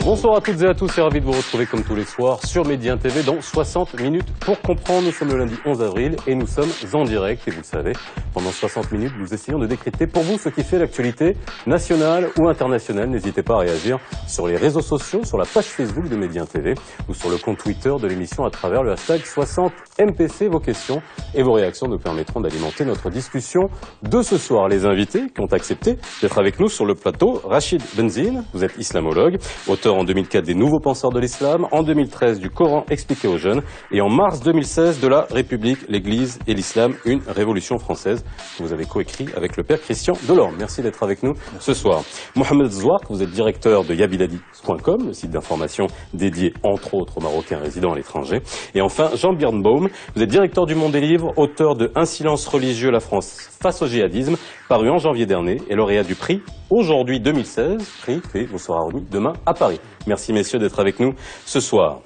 Bonsoir à toutes et à tous et ravi de vous retrouver comme tous les soirs sur Médien TV dans 60 minutes pour comprendre. Nous sommes le lundi 11 avril et nous sommes en direct et vous le savez, pendant 60 minutes nous essayons de décrypter pour vous ce qui fait l'actualité nationale ou internationale. N'hésitez pas à réagir sur les réseaux sociaux, sur la page Facebook de Médien TV ou sur le compte Twitter de l'émission à travers le hashtag 60MPC. Vos questions et vos réactions nous permettront d'alimenter notre discussion de ce soir. Les invités qui ont accepté d'être avec nous sur le plateau, Rachid Benzine, vous êtes islamologue, auteur en 2004 des Nouveaux penseurs de l'islam, en 2013 du Coran expliqué aux jeunes et en mars 2016 de La République, l'Église et l'Islam, une révolution française que vous avez coécrit avec le père Christian Delorme. Merci d'être avec nous ce soir. Mohamed Zouark, vous êtes directeur de yabiladi.com, le site d'information dédié entre autres aux Marocains résidant à l'étranger. Et enfin, Jean Birnbaum, vous êtes directeur du Monde des Livres, auteur de Un silence religieux, la France face au djihadisme, paru en janvier dernier et lauréat du prix Aujourd'hui 2016, prix qui vous sera remis demain à Paris. Merci messieurs d'être avec nous ce soir.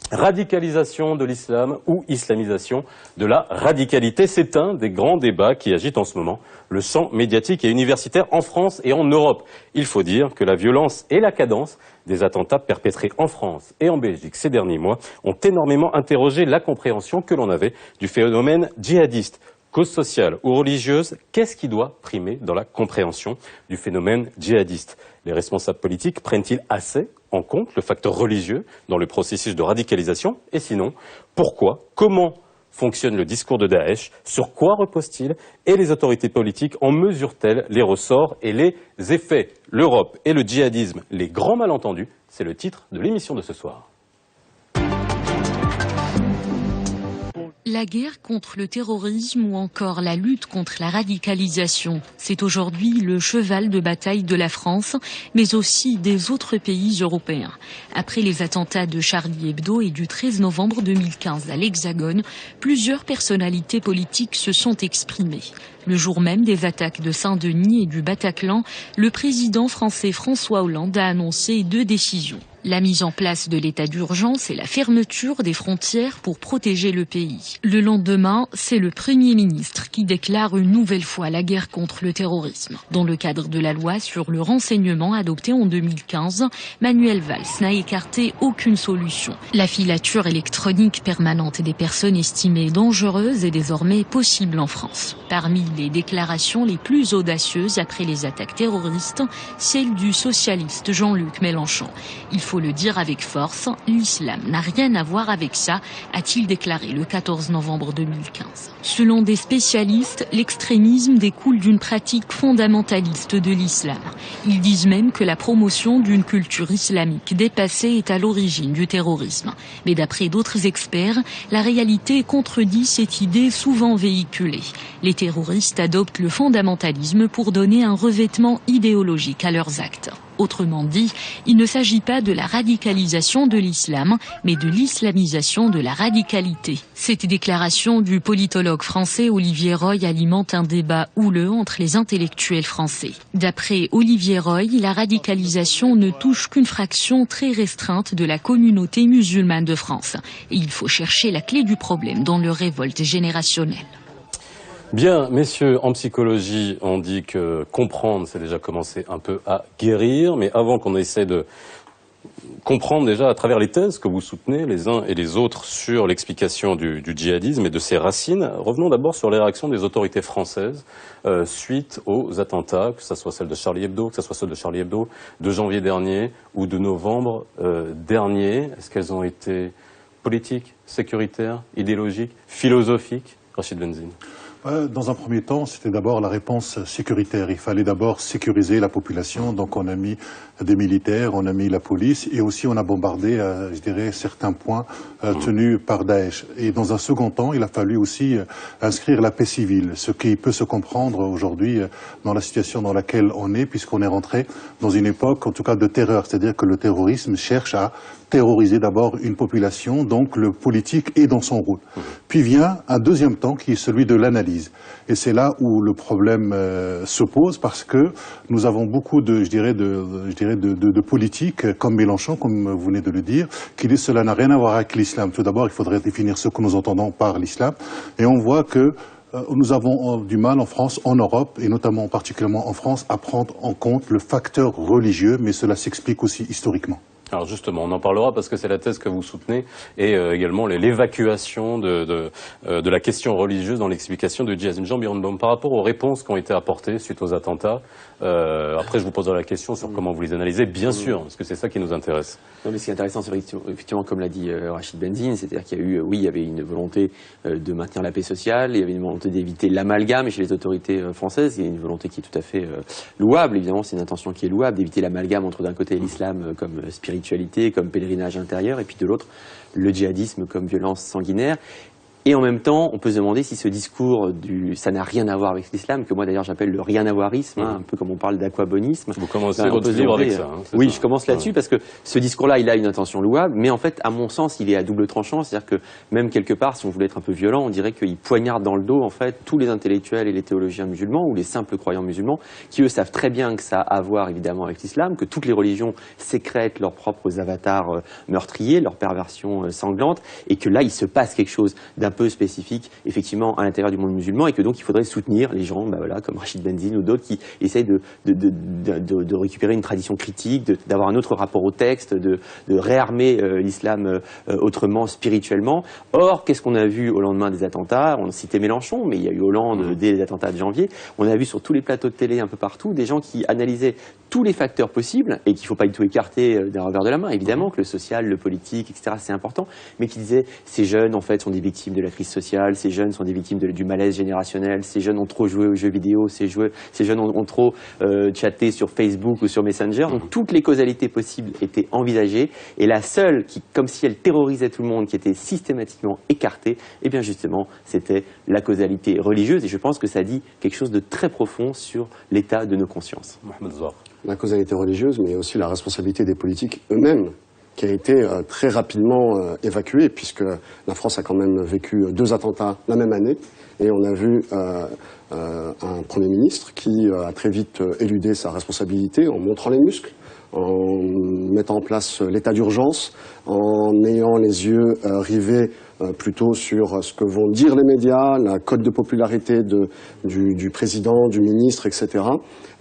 Radicalisation de l'islam ou islamisation de la radicalité, c'est un des grands débats qui agite en ce moment le champ médiatique et universitaire en France et en Europe. Il faut dire que la violence et la cadence des attentats perpétrés en France et en Belgique ces derniers mois ont énormément interrogé la compréhension que l'on avait du phénomène djihadiste. Cause sociale ou religieuse, qu'est-ce qui doit primer dans la compréhension du phénomène djihadiste? Les responsables politiques prennent-ils assez en compte le facteur religieux dans le processus de radicalisation? Et sinon, pourquoi? Comment fonctionne le discours de Daesh? Sur quoi repose-t-il? Et les autorités politiques en mesurent-elles les ressorts et les effets? L'Europe et le djihadisme, les grands malentendus, c'est le titre de l'émission de ce soir. La guerre contre le terrorisme ou encore la lutte contre la radicalisation, c'est aujourd'hui le cheval de bataille de la France, mais aussi des autres pays européens. Après les attentats de Charlie Hebdo et du 13 novembre 2015 à l'Hexagone, plusieurs personnalités politiques se sont exprimées. Le jour même des attaques de Saint-Denis et du Bataclan, le président français François Hollande a annoncé 2 décisions. La mise en place de l'état d'urgence et la fermeture des frontières pour protéger le pays. Le lendemain, c'est le Premier ministre qui déclare une nouvelle fois la guerre contre le terrorisme. Dans le cadre de la loi sur le renseignement adoptée en 2015, Manuel Valls n'a écarté aucune solution. La filature électronique permanente des personnes estimées dangereuses est désormais possible en France. Parmi les déclarations les plus audacieuses après les attaques terroristes, celle du socialiste Jean-Luc Mélenchon. Il faut le dire avec force, l'islam n'a rien à voir avec ça, a-t-il déclaré le 14 novembre 2015. Selon des spécialistes, l'extrémisme découle d'une pratique fondamentaliste de l'islam. Ils disent même que la promotion d'une culture islamique dépassée est à l'origine du terrorisme. Mais d'après d'autres experts, la réalité contredit cette idée souvent véhiculée. Les terroristes adoptent le fondamentalisme pour donner un revêtement idéologique à leurs actes. Autrement dit, il ne s'agit pas de la radicalisation de l'islam, mais de l'islamisation de la radicalité. Cette déclaration du politologue français Olivier Roy alimente un débat houleux entre les intellectuels français. D'après Olivier Roy, la radicalisation ne touche qu'une fraction très restreinte de la communauté musulmane de France. Et il faut chercher la clé du problème dans leur révolte générationnelle. Bien, messieurs, en psychologie, on dit que comprendre, c'est déjà commencer un peu à guérir. Mais avant qu'on essaie de comprendre déjà à travers les thèses que vous soutenez les uns et les autres sur l'explication du djihadisme et de ses racines, revenons d'abord sur les réactions des autorités françaises suite aux attentats, que ce soit celle de Charlie Hebdo, que ce soit celle de Charlie Hebdo de janvier dernier ou de novembre dernier. Est-ce qu'elles ont été politiques, sécuritaires, idéologiques, philosophiques? Rachid Benzine. Dans un premier temps, c'était d'abord la réponse sécuritaire. Il fallait d'abord sécuriser la population. Donc on a mis des militaires, on a mis la police et aussi on a bombardé, je dirais, certains points tenus par Daesh. Et dans un second temps, il a fallu aussi inscrire la paix civile, ce qui peut se comprendre aujourd'hui dans la situation dans laquelle on est, puisqu'on est rentré dans une époque, en tout cas, de terreur. C'est-à-dire que le terrorisme cherche à terroriser d'abord une population, donc le politique est dans son rôle. Puis vient un deuxième temps qui est celui de l'analyse. Et c'est là où le problème se pose parce que nous avons beaucoup de politiques comme Mélenchon, comme vous venez de le dire, qui disent cela n'a rien à voir avec l'islam. Tout d'abord, il faudrait définir ce que nous entendons par l'islam. Et on voit que nous avons du mal en France, en Europe, et notamment particulièrement en France, à prendre en compte le facteur religieux, mais cela s'explique aussi historiquement. Alors justement, on en parlera parce que c'est la thèse que vous soutenez et également l'évacuation de la question religieuse dans l'explication du djihadisme. Jean Birnbaum, par rapport aux réponses qui ont été apportées suite aux attentats, après je vous poserai la question sur comment vous les analysez, bien sûr, parce que c'est ça qui nous intéresse. Non, mais ce qui est intéressant, c'est effectivement, comme l'a dit Rachid Benzine, c'est-à-dire qu'il y a eu, oui, il y avait une volonté de maintenir la paix sociale, il y avait une volonté d'éviter l'amalgame chez les autorités françaises, il y a une volonté qui est tout à fait louable, évidemment, c'est une intention qui est louable, d'éviter l'amalgame entre d'un côté l'islam comme spiritualité, comme pèlerinage intérieur, et puis de l'autre, le djihadisme comme violence sanguinaire. Et en même temps, on peut se demander si ce discours ça n'a rien à voir avec l'islam, que moi d'ailleurs j'appelle le rien-à-voirisme, un peu comme on parle d'aquabonisme. Vous commencez votre livre avec ça. Oui, je commence là-dessus parce que ce discours-là, il a une intention louable, mais en fait, à mon sens, il est à double tranchant. C'est-à-dire que même quelque part, si on voulait être un peu violent, on dirait qu'il poignarde dans le dos en fait tous les intellectuels et les théologiens musulmans ou les simples croyants musulmans, qui eux savent très bien que ça a à voir évidemment avec l'islam, que toutes les religions sécrètent leurs propres avatars meurtriers, leurs perversions sanglantes, et que là, il se passe quelque chose d'un peu spécifique effectivement à l'intérieur du monde musulman et que donc il faudrait soutenir les gens voilà, comme Rachid Benzine ou d'autres qui essayent de récupérer une tradition critique, d'avoir un autre rapport au texte, de réarmer l'islam autrement, spirituellement. Or, qu'est-ce qu'on a vu au lendemain des attentats? On citait Mélenchon, mais il y a eu Hollande dès les attentats de janvier. On a vu sur tous les plateaux de télé un peu partout des gens qui analysaient tous les facteurs possibles et qu'il ne faut pas du tout écarter d'un revers de la main, évidemment que le social, le politique, etc. c'est important, mais qui disaient ces jeunes en fait sont des victimes de la crise sociale, ces jeunes sont des victimes du malaise générationnel, ces jeunes ont trop joué aux jeux vidéo, ces jeunes ont trop chatté sur Facebook ou sur Messenger. Donc toutes les causalités possibles étaient envisagées et la seule qui, comme si elle terrorisait tout le monde, qui était systématiquement écartée, eh bien justement c'était la causalité religieuse et je pense que ça dit quelque chose de très profond sur l'état de nos consciences. La causalité religieuse, mais aussi la responsabilité des politiques eux-mêmes, qui a été très rapidement évacuée, puisque la France a quand même vécu 2 attentats la même année, et on a vu un Premier ministre qui a très vite éludé sa responsabilité en montrant les muscles, en mettant en place l'état d'urgence, en ayant les yeux rivés plutôt sur ce que vont dire les médias, la cote de popularité du président, du ministre, etc.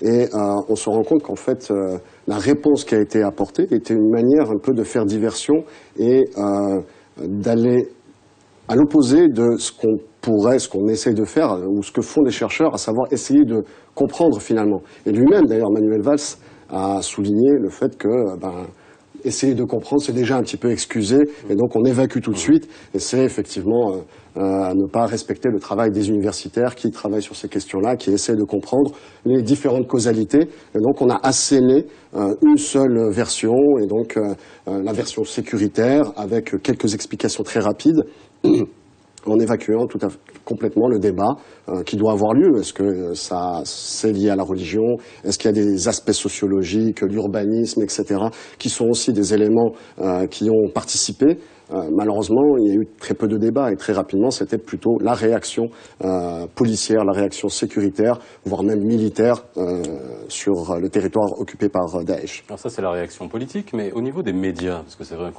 Et on se rend compte qu'en fait, la réponse qui a été apportée était une manière un peu de faire diversion et d'aller à l'opposé de ce qu'on essaie de faire, ou ce que font les chercheurs, à savoir essayer de comprendre finalement. Et lui-même, d'ailleurs, Manuel Valls a souligné le fait que essayer de comprendre, c'est déjà un petit peu excusé, et donc on évacue tout de suite, et c'est effectivement ne pas respecter le travail des universitaires qui travaillent sur ces questions-là, qui essaient de comprendre les différentes causalités, et donc on a asséné une seule version, et donc la version sécuritaire, avec quelques explications très rapides, en évacuant complètement le débat qui doit avoir lieu. Est-ce que c'est lié à la religion? Est-ce qu'il y a des aspects sociologiques, l'urbanisme, etc., qui sont aussi des éléments qui ont participé? Malheureusement, il y a eu très peu de débats et très rapidement, c'était plutôt la réaction policière, la réaction sécuritaire, voire même militaire sur le territoire occupé par Daesh. Alors ça, c'est la réaction politique, mais au niveau des médias, parce que c'est vrai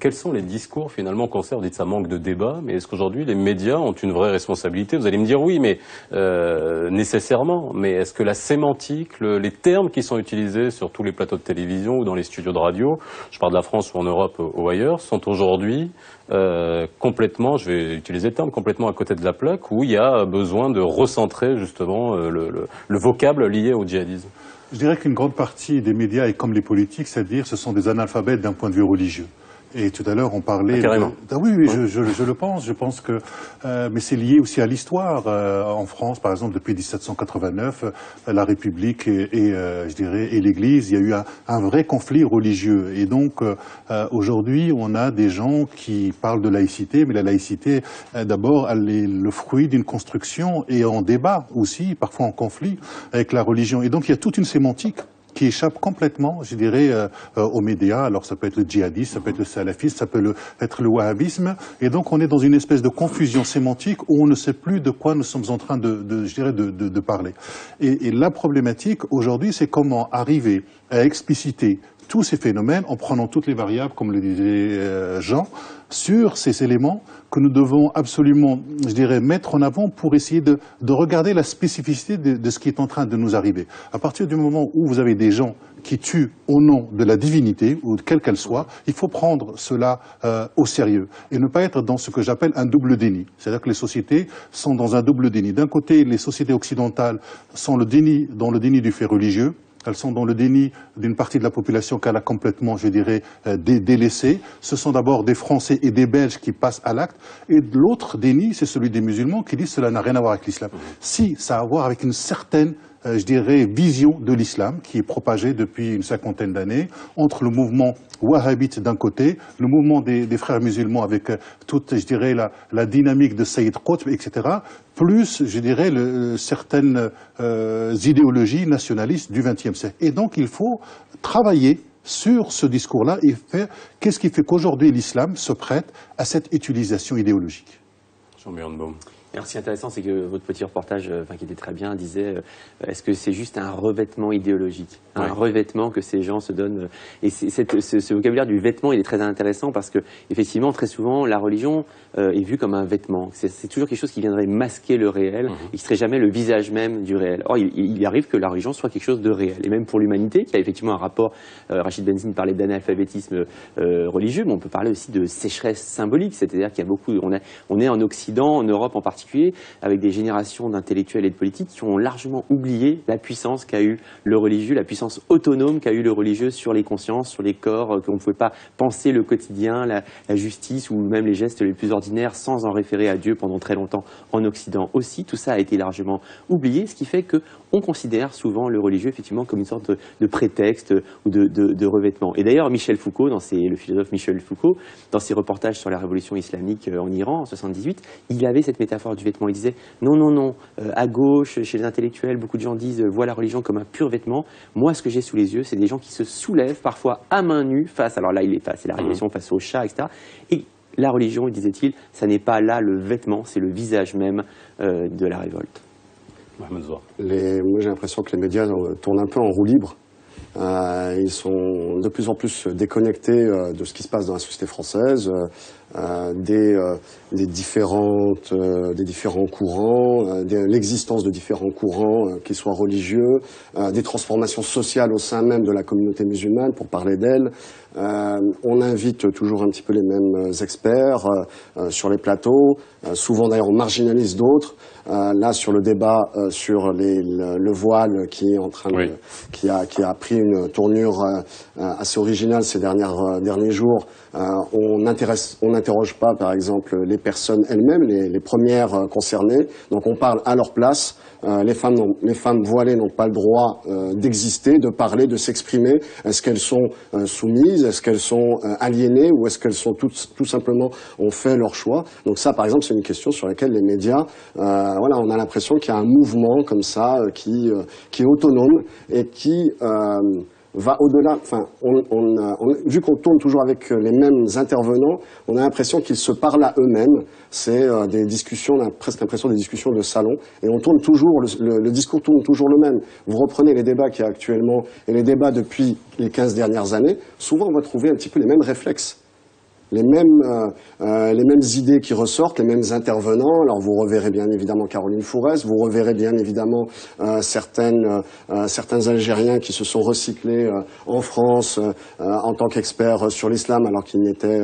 quels sont les discours finalement qu'on sert? Vous dites ça manque de débat, mais est-ce qu'aujourd'hui les médias ont une vraie responsabilité? Vous allez me dire oui, mais nécessairement, mais est-ce que la sémantique, les termes qui sont utilisés sur tous les plateaux de télévision ou dans les studios de radio, je parle de la France ou en Europe ou ailleurs, sont aujourd'hui complètement, je vais utiliser le terme, complètement à côté de la plaque, où il y a besoin de recentrer justement le vocable lié au djihadisme? Je dirais qu'une grande partie des médias est comme les politiques, c'est-à-dire ce sont des analphabètes d'un point de vue religieux. Et tout à l'heure, on parlait... carrément. Oui, je le pense. Je pense que... mais c'est lié aussi à l'histoire. En France, par exemple, depuis 1789, la République et l'Église, il y a eu un vrai conflit religieux. Et donc, aujourd'hui, on a des gens qui parlent de laïcité, mais la laïcité, d'abord, elle est le fruit d'une construction et en débat aussi, parfois en conflit avec la religion. Et donc, il y a toute une sémantique qui échappe complètement, je dirais, aux médias. Alors ça peut être le djihadisme, ça peut être le salafisme, ça peut être le wahhabisme. Et donc on est dans une espèce de confusion sémantique où on ne sait plus de quoi nous sommes en train de parler. Et la problématique aujourd'hui, c'est comment arriver à expliciter tous ces phénomènes en prenant toutes les variables, comme le disait Jean, sur ces éléments que nous devons absolument, je dirais, mettre en avant pour essayer de regarder la spécificité de ce qui est en train de nous arriver. À partir du moment où vous avez des gens qui tue au nom de la divinité, ou quelle qu'elle soit, il faut prendre cela au sérieux et ne pas être dans ce que j'appelle un double déni. C'est-à-dire que les sociétés sont dans un double déni. D'un côté, les sociétés occidentales sont dans le déni du fait religieux. Elles sont dans le déni d'une partie de la population qu'elle a complètement, je dirais, délaissée. Ce sont d'abord des Français et des Belges qui passent à l'acte. Et l'autre déni, c'est celui des musulmans qui disent cela n'a rien à voir avec l'islam. Si, ça a à voir avec une certaine, je dirais, vision de l'islam qui est propagée depuis une cinquantaine d'années entre le mouvement wahhabite d'un côté, le mouvement des frères musulmans avec toute, je dirais, la dynamique de Sayyid Qutb, etc., plus, je dirais, certaines idéologies nationalistes du XXe siècle. Et donc, il faut travailler sur ce discours-là et faire qu'est-ce qui fait qu'aujourd'hui l'islam se prête à cette utilisation idéologique. Jean-Bernard Baum. Alors, ce qui est intéressant, c'est que votre petit reportage, qui était très bien, disait est-ce que c'est juste un revêtement idéologique, un revêtement que ces gens se donnent. Et ce vocabulaire du vêtement, il est très intéressant parce que effectivement, très souvent, la religion est vue comme un vêtement. C'est toujours quelque chose qui viendrait masquer le réel et qui serait jamais le visage même du réel. Or, il arrive que la religion soit quelque chose de réel. Et même pour l'humanité, qui a effectivement un rapport. Rachid Benzine parlait d'analphabétisme religieux, mais on peut parler aussi de sécheresse symbolique. C'est-à-dire qu'il y a beaucoup. On est en Occident, en Europe en particulier, avec des générations d'intellectuels et de politiques qui ont largement oublié la puissance qu'a eu le religieux, la puissance autonome qu'a eu le religieux sur les consciences, sur les corps, qu'on ne pouvait pas penser le quotidien, la justice ou même les gestes les plus ordinaires sans en référer à Dieu pendant très longtemps en Occident aussi. Tout ça a été largement oublié, ce qui fait qu'on considère souvent le religieux effectivement comme une sorte de prétexte ou de revêtement. Et d'ailleurs, le philosophe Michel Foucault, dans ses reportages sur la révolution islamique en Iran en 78, il avait cette métaphore du vêtement. Il disait non, à gauche, chez les intellectuels, beaucoup de gens disent voient la religion comme un pur vêtement. Moi, ce que j'ai sous les yeux, c'est des gens qui se soulèvent parfois à main nue face. Alors là, c'est la révolution face aux chats, etc. Et la religion, disait-il, ça n'est pas là le vêtement, c'est le visage même de la révolte. Mohamed Zouar. Moi, j'ai l'impression que les médias tournent un peu en roue libre. Ils sont de plus en plus déconnectés de ce qui se passe dans la société française, des différents courants, de l'existence de différents courants, qu'ils soient religieux, des transformations sociales au sein même de la communauté musulmane, pour parler d'elle. On invite toujours un petit peu les mêmes experts sur les plateaux. Souvent d'ailleurs on marginalise d'autres. Là sur le débat sur le voile qui est en train de, qui a pris une tournure assez originale ces derniers jours. On n'interroge pas par exemple les personnes elles-mêmes, les premières concernées. Donc on parle à leur place. Les femmes voilées n'ont pas le droit d'exister, de parler, de s'exprimer. Est-ce qu'elles sont soumises? Est-ce qu'elles sont aliénées? Ou est-ce qu'elles sont tout simplement ont fait leur choix? Donc ça, par exemple, c'est une question sur laquelle les médias, on a l'impression qu'il y a un mouvement comme ça qui est autonome et qui va au-delà. Enfin, vu qu'on tourne toujours avec les mêmes intervenants, on a l'impression qu'ils se parlent à eux-mêmes. C'est des discussions, on a presque l'impression des discussions de salon, et on tourne toujours, le discours tourne toujours le même. Vous reprenez les débats qu'il y a actuellement et les débats depuis les 15 dernières années, souvent on va trouver un petit peu les mêmes réflexes. Les mêmes idées qui ressortent, les mêmes intervenants. Alors vous reverrez bien évidemment Caroline Fourest, vous reverrez bien évidemment certains Algériens qui se sont recyclés en France en tant qu'experts sur l'islam alors qu'ils n'étaient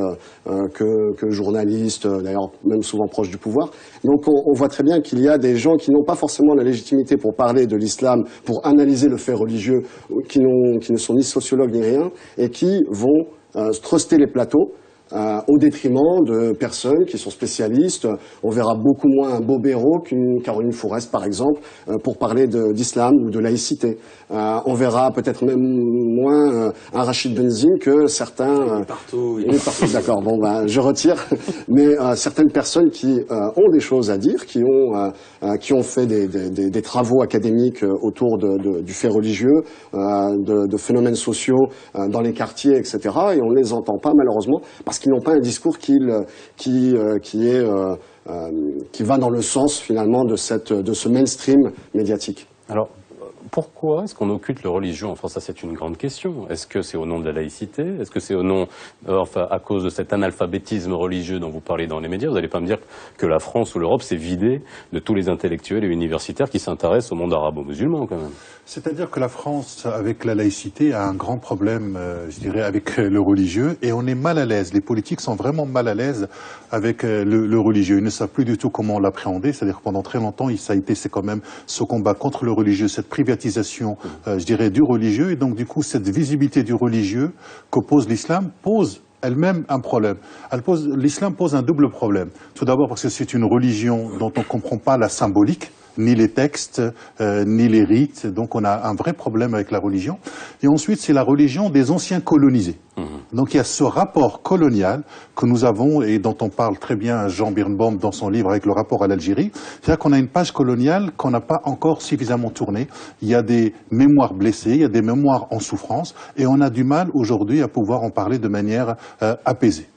que journalistes, d'ailleurs même souvent proches du pouvoir. Donc on voit très bien qu'il y a des gens qui n'ont pas forcément la légitimité pour parler de l'islam, pour analyser le fait religieux, qui ne sont ni sociologues ni rien, et qui vont truster les plateaux au détriment de personnes qui sont spécialistes. On verra beaucoup moins un Bobéro qu'une Caroline Fourest, par exemple, pour parler d'islam ou de laïcité. On verra peut-être même moins un Rachid Benzine que certains... Partout. Il est partout, d'accord. Bon, je retire. Mais certaines personnes qui ont des choses à dire, qui ont fait des travaux académiques autour du fait religieux, de phénomènes sociaux dans les quartiers, etc. Et on ne les entend pas, malheureusement, parce qu'ils n'ont pas un discours qui va dans le sens finalement de ce mainstream médiatique. Alors, Pourquoi est-ce qu'on occulte le religieux en France? Ça, c'est une grande question. Est-ce que c'est au nom de la laïcité? Est-ce que c'est au nom, enfin, à cause de cet analphabétisme religieux dont vous parlez dans les médias? Vous n'allez pas me dire que la France ou l'Europe s'est vidée de tous les intellectuels et universitaires qui s'intéressent au monde arabo-musulman, quand même. C'est-à-dire que la France, avec la laïcité, a un grand problème, je dirais, avec le religieux, et on est mal à l'aise. Les politiques sont vraiment mal à l'aise avec le religieux. Ils ne savent plus du tout comment l'appréhender. C'est-à-dire que pendant très longtemps, c'est quand même ce combat contre le religieux, cette privatisation, je dirais, du religieux, et donc du coup, cette visibilité du religieux qu'oppose l'islam pose elle-même un problème. L'islam pose un double problème. Tout d'abord parce que c'est une religion dont on ne comprend pas la symbolique, ni les textes, ni les rites. Donc on a un vrai problème avec la religion. Et ensuite, c'est la religion des anciens colonisés. Donc il y a ce rapport colonial que nous avons et dont on parle très bien Jean Birnbaum dans son livre avec le rapport à l'Algérie. C'est-à-dire qu'on a une page coloniale qu'on n'a pas encore suffisamment tournée. Il y a des mémoires blessées, il y a des mémoires en souffrance, et on a du mal aujourd'hui à pouvoir en parler de manière apaisée.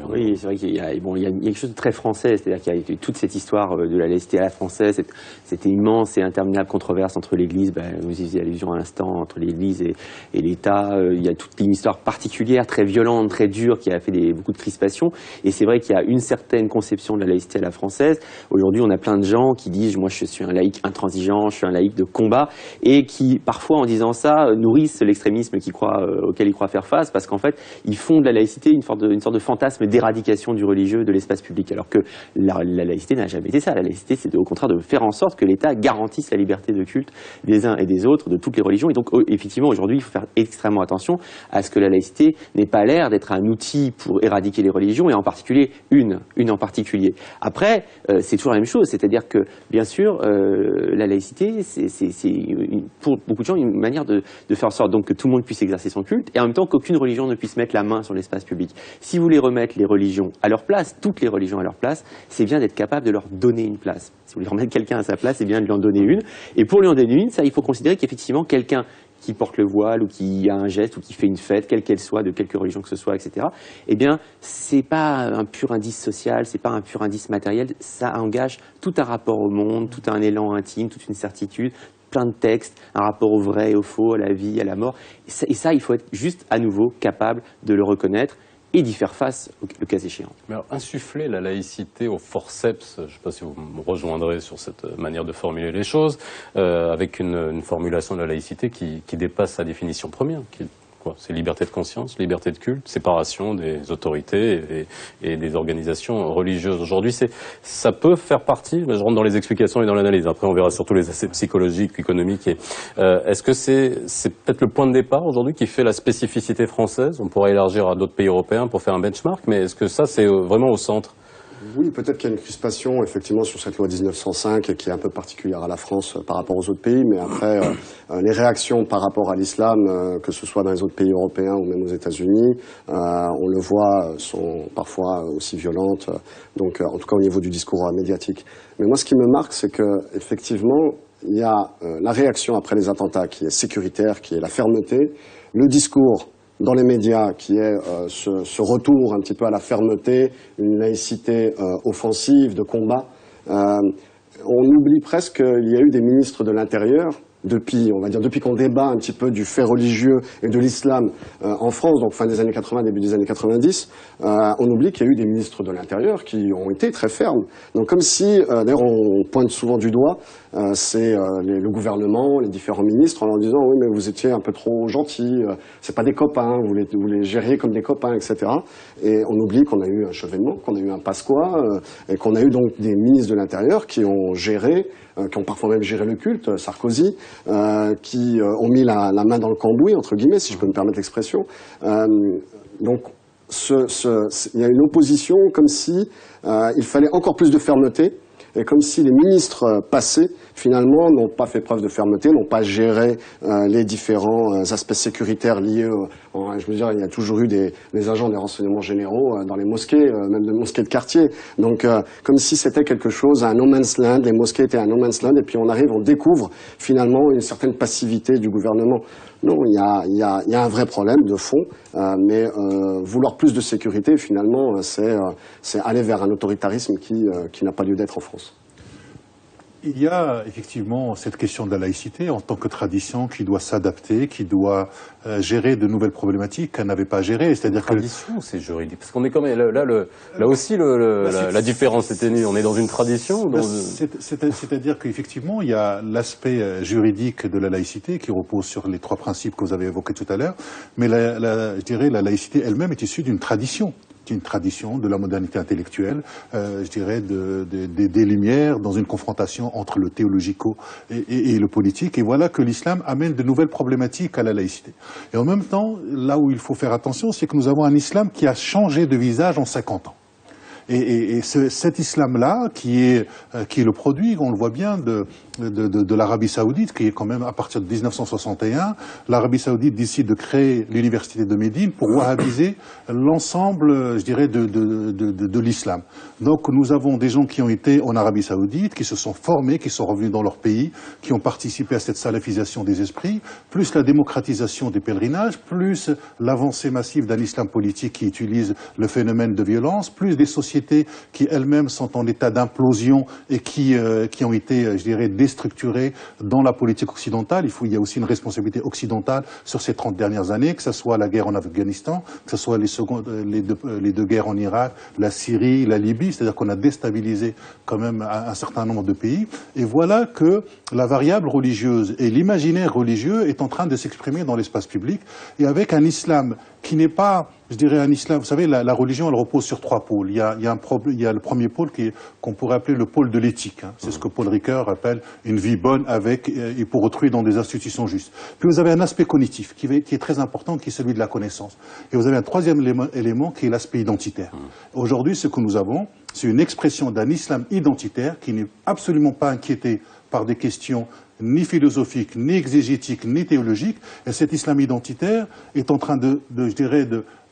Oui, c'est vrai qu'il y a quelque chose de très français, c'est-à-dire qu'il y a toute cette histoire de la laïcité à la française, cette immense et interminable controverse entre l'Église, vous y faisiez allusion à l'instant, entre l'Église et l'État. Il y a toute une histoire particulière, très violente, très dure, qui a fait beaucoup de crispations. Et c'est vrai qu'il y a une certaine conception de la laïcité à la française. Aujourd'hui, on a plein de gens qui disent « moi, je suis un laïc intransigeant, je suis un laïc de combat », et qui, parfois, en disant ça, nourrissent l'extrémisme auquel ils croient faire face, parce qu'en fait, ils font de la laïcité une sorte de fantasme d'éradication du religieux de l'espace public, alors que la laïcité n'a jamais été ça. La laïcité, c'est au contraire de faire en sorte que l'État garantisse la liberté de culte des uns et des autres, de toutes les religions. Et donc, effectivement, aujourd'hui, il faut faire extrêmement attention à ce que la laïcité n'ait pas l'air d'être un outil pour éradiquer les religions, et en particulier une en particulier. Après, c'est toujours la même chose, c'est-à-dire que, bien sûr, la laïcité, c'est pour beaucoup de gens une manière de faire en sorte donc, que tout le monde puisse exercer son culte, et en même temps qu'aucune religion ne puisse mettre la main sur l'espace public. Si vous voulez remettre les religions à leur place, toutes les religions à leur place, c'est bien d'être capable de leur donner une place. Si vous voulez remettre quelqu'un à sa place, c'est bien de lui en donner une. Et pour lui en donner une, ça, il faut considérer qu'effectivement, quelqu'un qui porte le voile ou qui a un geste ou qui fait une fête, quelle qu'elle soit, de quelque religion que ce soit, etc., eh bien, c'est pas un pur indice social, c'est pas un pur indice matériel, ça engage tout un rapport au monde, tout un élan intime, toute une certitude, plein de textes, un rapport au vrai et au faux, à la vie, à la mort. Et ça, il faut être juste à nouveau capable de le reconnaître et d'y faire face le cas échéant. Mais alors, insuffler la laïcité au forceps, je ne sais pas si vous me rejoindrez sur cette manière de formuler les choses, avec une formulation de la laïcité qui dépasse sa définition première, c'est liberté de conscience, liberté de culte, séparation des autorités et des organisations religieuses. Aujourd'hui, ça peut faire partie, je rentre dans les explications et dans l'analyse, après on verra surtout les aspects psychologiques, économiques. Est-ce que c'est peut-être le point de départ aujourd'hui qui fait la spécificité française? On pourrait élargir à d'autres pays européens pour faire un benchmark, mais est-ce que ça c'est vraiment au centre? Oui, peut-être qu'il y a une crispation, effectivement, sur cette loi 1905 qui est un peu particulière à la France par rapport aux autres pays, mais après, les réactions par rapport à l'islam, que ce soit dans les autres pays européens ou même aux États-Unis, on le voit, sont parfois aussi violentes, donc en tout cas au niveau du discours médiatique. Mais moi, ce qui me marque, c'est que effectivement, il y a la réaction après les attentats qui est sécuritaire, qui est la fermeté, le discours dans les médias, qui est ce retour un petit peu à la fermeté, une laïcité offensive, de combat. On oublie presque qu'il y a eu des ministres de l'Intérieur, depuis qu'on débat un petit peu du fait religieux et de l'islam en France, donc fin des années 80, début des années 90, on oublie qu'il y a eu des ministres de l'Intérieur qui ont été très fermes. Donc comme si, d'ailleurs on pointe souvent du doigt, le gouvernement, les différents ministres, en leur disant oui mais vous étiez un peu trop gentils, c'est pas des copains, vous les gériez comme des copains, etc. Et on oublie qu'on a eu un Chevènement, qu'on a eu un Pasqua, et qu'on a eu donc des ministres de l'Intérieur qui ont géré, qui ont parfois même géré le culte, Sarkozy, qui ont mis la main dans le cambouis, entre guillemets, si je peux me permettre l'expression. Donc il y a une opposition comme si il fallait encore plus de fermeté, et comme si les ministres passés, finalement, n'ont pas fait preuve de fermeté, n'ont pas géré les différents aspects sécuritaires liés je veux dire, il y a toujours eu des agents des renseignements généraux dans les mosquées, même des mosquées de quartier. Donc, comme si c'était quelque chose, un no man's land, les mosquées étaient un no man's land, et puis on découvre finalement une certaine passivité du gouvernement. Non, il y a un vrai problème de fond, mais vouloir plus de sécurité, finalement, c'est aller vers un autoritarisme qui n'a pas lieu d'être en France. Il y a effectivement cette question de la laïcité en tant que tradition qui doit s'adapter, qui doit gérer de nouvelles problématiques qu'elle n'avait pas gérées. C'est-à-dire que tradition, c'est juridique. Parce qu'on est quand même là aussi la différence est ténue. On est dans une tradition. C'est-à-dire qu'effectivement, il y a l'aspect juridique de la laïcité qui repose sur les trois principes que vous avez évoqués tout à l'heure. Mais je dirais la laïcité elle-même est issue d'une tradition. Une tradition de la modernité intellectuelle, je dirais des Lumières, dans une confrontation entre le théologico et le politique. Et voilà que l'islam amène de nouvelles problématiques à la laïcité. Et en même temps, là où il faut faire attention, c'est que nous avons un islam qui a changé de visage en 50 ans. Et cet islam-là, qui est le produit, on le voit bien, de l'Arabie Saoudite, qui est quand même à partir de 1961, l'Arabie Saoudite décide de créer l'université de Médine pour wahhabiser l'ensemble, je dirais, de l'islam. Donc nous avons des gens qui ont été en Arabie Saoudite, qui se sont formés, qui sont revenus dans leur pays, qui ont participé à cette salafisation des esprits, plus la démocratisation des pèlerinages, plus l'avancée massive d'un islam politique qui utilise le phénomène de violence, plus des sociétés qui elles-mêmes sont en état d'implosion et qui ont été, je dirais, déstructurées dans la politique occidentale. Il y a aussi une responsabilité occidentale sur ces 30 dernières années, que ce soit la guerre en Afghanistan, que ce soit les deux guerres en Irak, la Syrie, la Libye, c'est-à-dire qu'on a déstabilisé quand même un certain nombre de pays. Et voilà que la variable religieuse et l'imaginaire religieux est en train de s'exprimer dans l'espace public, et avec un islam qui n'est pas, je dirais, un islam. Vous savez, la religion, elle repose sur trois pôles. Il y a le premier pôle qu'on pourrait appeler le pôle de l'éthique. C'est ce que Paul Ricoeur appelle une vie bonne avec et pour autrui dans des institutions justes. Puis vous avez un aspect cognitif qui est très important, qui est celui de la connaissance. Et vous avez un troisième élément qui est l'aspect identitaire. Aujourd'hui, ce que nous avons, c'est une expression d'un islam identitaire qui n'est absolument pas inquiété par des questions ni philosophiques, ni exégétiques, ni théologiques. Et cet islam identitaire est en train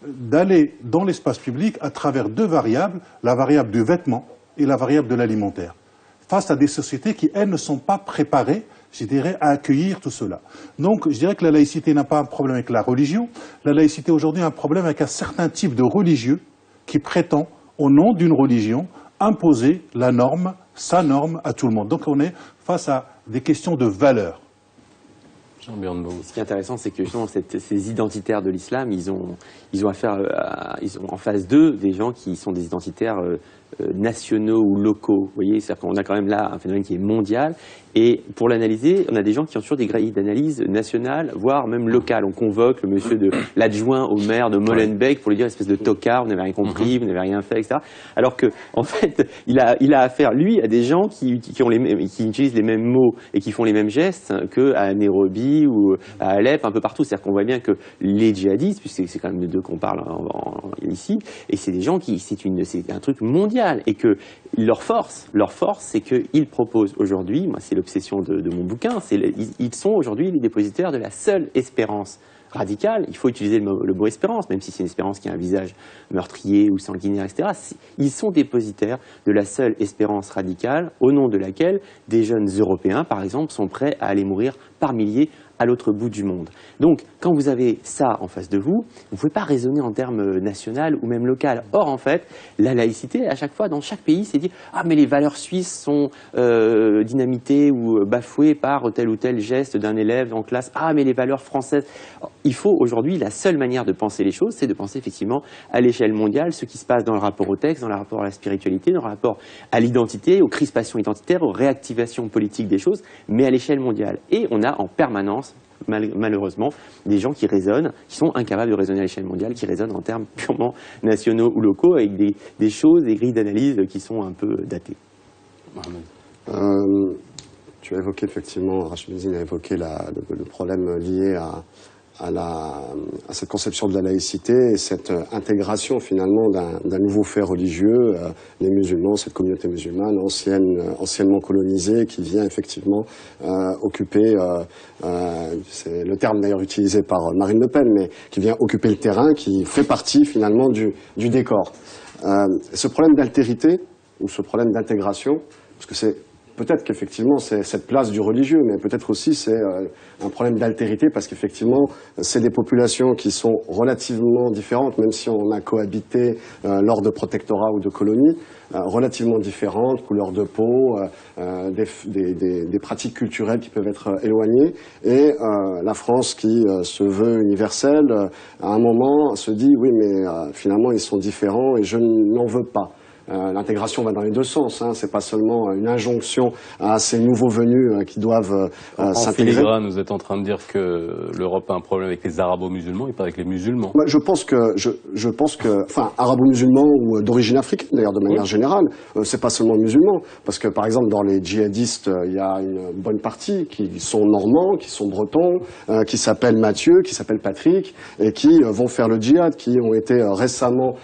d'aller dans l'espace public à travers deux variables, la variable du vêtement et la variable de l'alimentaire, face à des sociétés qui, elles, ne sont pas préparées, je dirais, à accueillir tout cela. Donc, je dirais que la laïcité n'a pas un problème avec la religion. La laïcité, aujourd'hui, a un problème avec un certain type de religieux qui prétend, au nom d'une religion, imposer la norme, sa norme, à tout le monde. Donc, on est face à des questions de valeurs. Ce qui est intéressant, c'est que justement, ces identitaires de l'islam, ils ont en face d'eux des gens qui sont des identitaires nationaux ou locaux. Vous voyez, c'est-à-dire qu'on a quand même là un phénomène qui est mondial. Et pour l'analyser, on a des gens qui ont toujours des grilles d'analyse nationales, voire même locales. On convoque le monsieur de l'adjoint au maire de Molenbeek pour lui dire espèce de tocard, vous n'avez rien compris, vous n'avez rien fait, etc. Alors que, en fait, il a affaire, lui, à des gens qui utilisent les mêmes mots et qui font les mêmes gestes qu'à Nairobi ou à Alep, un peu partout. C'est-à-dire qu'on voit bien que les djihadistes, puisque c'est quand même de deux qu'on parle ici, et c'est des gens c'est un truc mondial. Et que leur force, c'est qu'ils proposent aujourd'hui, moi c'est l'obsession de mon bouquin, ils sont aujourd'hui les dépositaires de la seule espérance radicale. Il faut utiliser le mot espérance, même si c'est une espérance qui a un visage meurtrier ou sanguinaire, etc. Ils sont dépositaires de la seule espérance radicale au nom de laquelle des jeunes Européens, par exemple, sont prêts à aller mourir par milliers à l'autre bout du monde. Donc, quand vous avez ça en face de vous, vous ne pouvez pas raisonner en termes national ou même local. Or, en fait, la laïcité, à chaque fois, dans chaque pays, c'est dit « Ah, mais les valeurs suisses sont dynamitées ou bafouées par tel ou tel geste d'un élève en classe. Ah, mais les valeurs françaises... » Il faut aujourd'hui, la seule manière de penser les choses, c'est de penser effectivement à l'échelle mondiale, ce qui se passe dans le rapport au texte, dans le rapport à la spiritualité, dans le rapport à l'identité, aux crispations identitaires, aux réactivations politiques des choses, mais à l'échelle mondiale. Et on a en permanence, malheureusement, des gens qui raisonnent, qui sont incapables de raisonner à l'échelle mondiale, qui raisonnent en termes purement nationaux ou locaux, avec des choses, des grilles d'analyse qui sont un peu datées. Tu as évoqué effectivement, Rachid Mézine a évoqué le problème lié à cette conception de la laïcité et cette intégration finalement d'un nouveau fait religieux, les musulmans, cette communauté musulmane anciennement colonisée qui vient effectivement occuper, c'est le terme d'ailleurs utilisé par Marine Le Pen, mais qui vient occuper le terrain, qui fait partie finalement du décor. Ce problème d'altérité ou ce problème d'intégration, parce que c'est peut-être qu'effectivement c'est cette place du religieux, mais peut-être aussi c'est un problème d'altérité parce qu'effectivement c'est des populations qui sont relativement différentes, même si on a cohabité lors de protectorats ou de colonies, relativement différentes, couleur de peau, des pratiques culturelles qui peuvent être éloignées. Et la France qui se veut universelle, à un moment se dit oui mais finalement ils sont différents et je n'en veux pas. L'intégration va dans les deux sens, hein. C'est pas seulement une injonction à ces nouveaux venus qui doivent s'intégrer. En filigrane, vous êtes en train de dire que l'Europe a un problème avec les arabo-musulmans et pas avec les musulmans. Je pense que, enfin, arabo-musulmans ou d'origine africaine, d'ailleurs, de manière générale, c'est pas seulement musulmans, parce que par exemple dans les djihadistes, il y a une bonne partie qui sont normands, qui sont bretons, qui s'appellent Mathieu, qui s'appellent Patrick, et qui vont faire le djihad, qui ont été récemment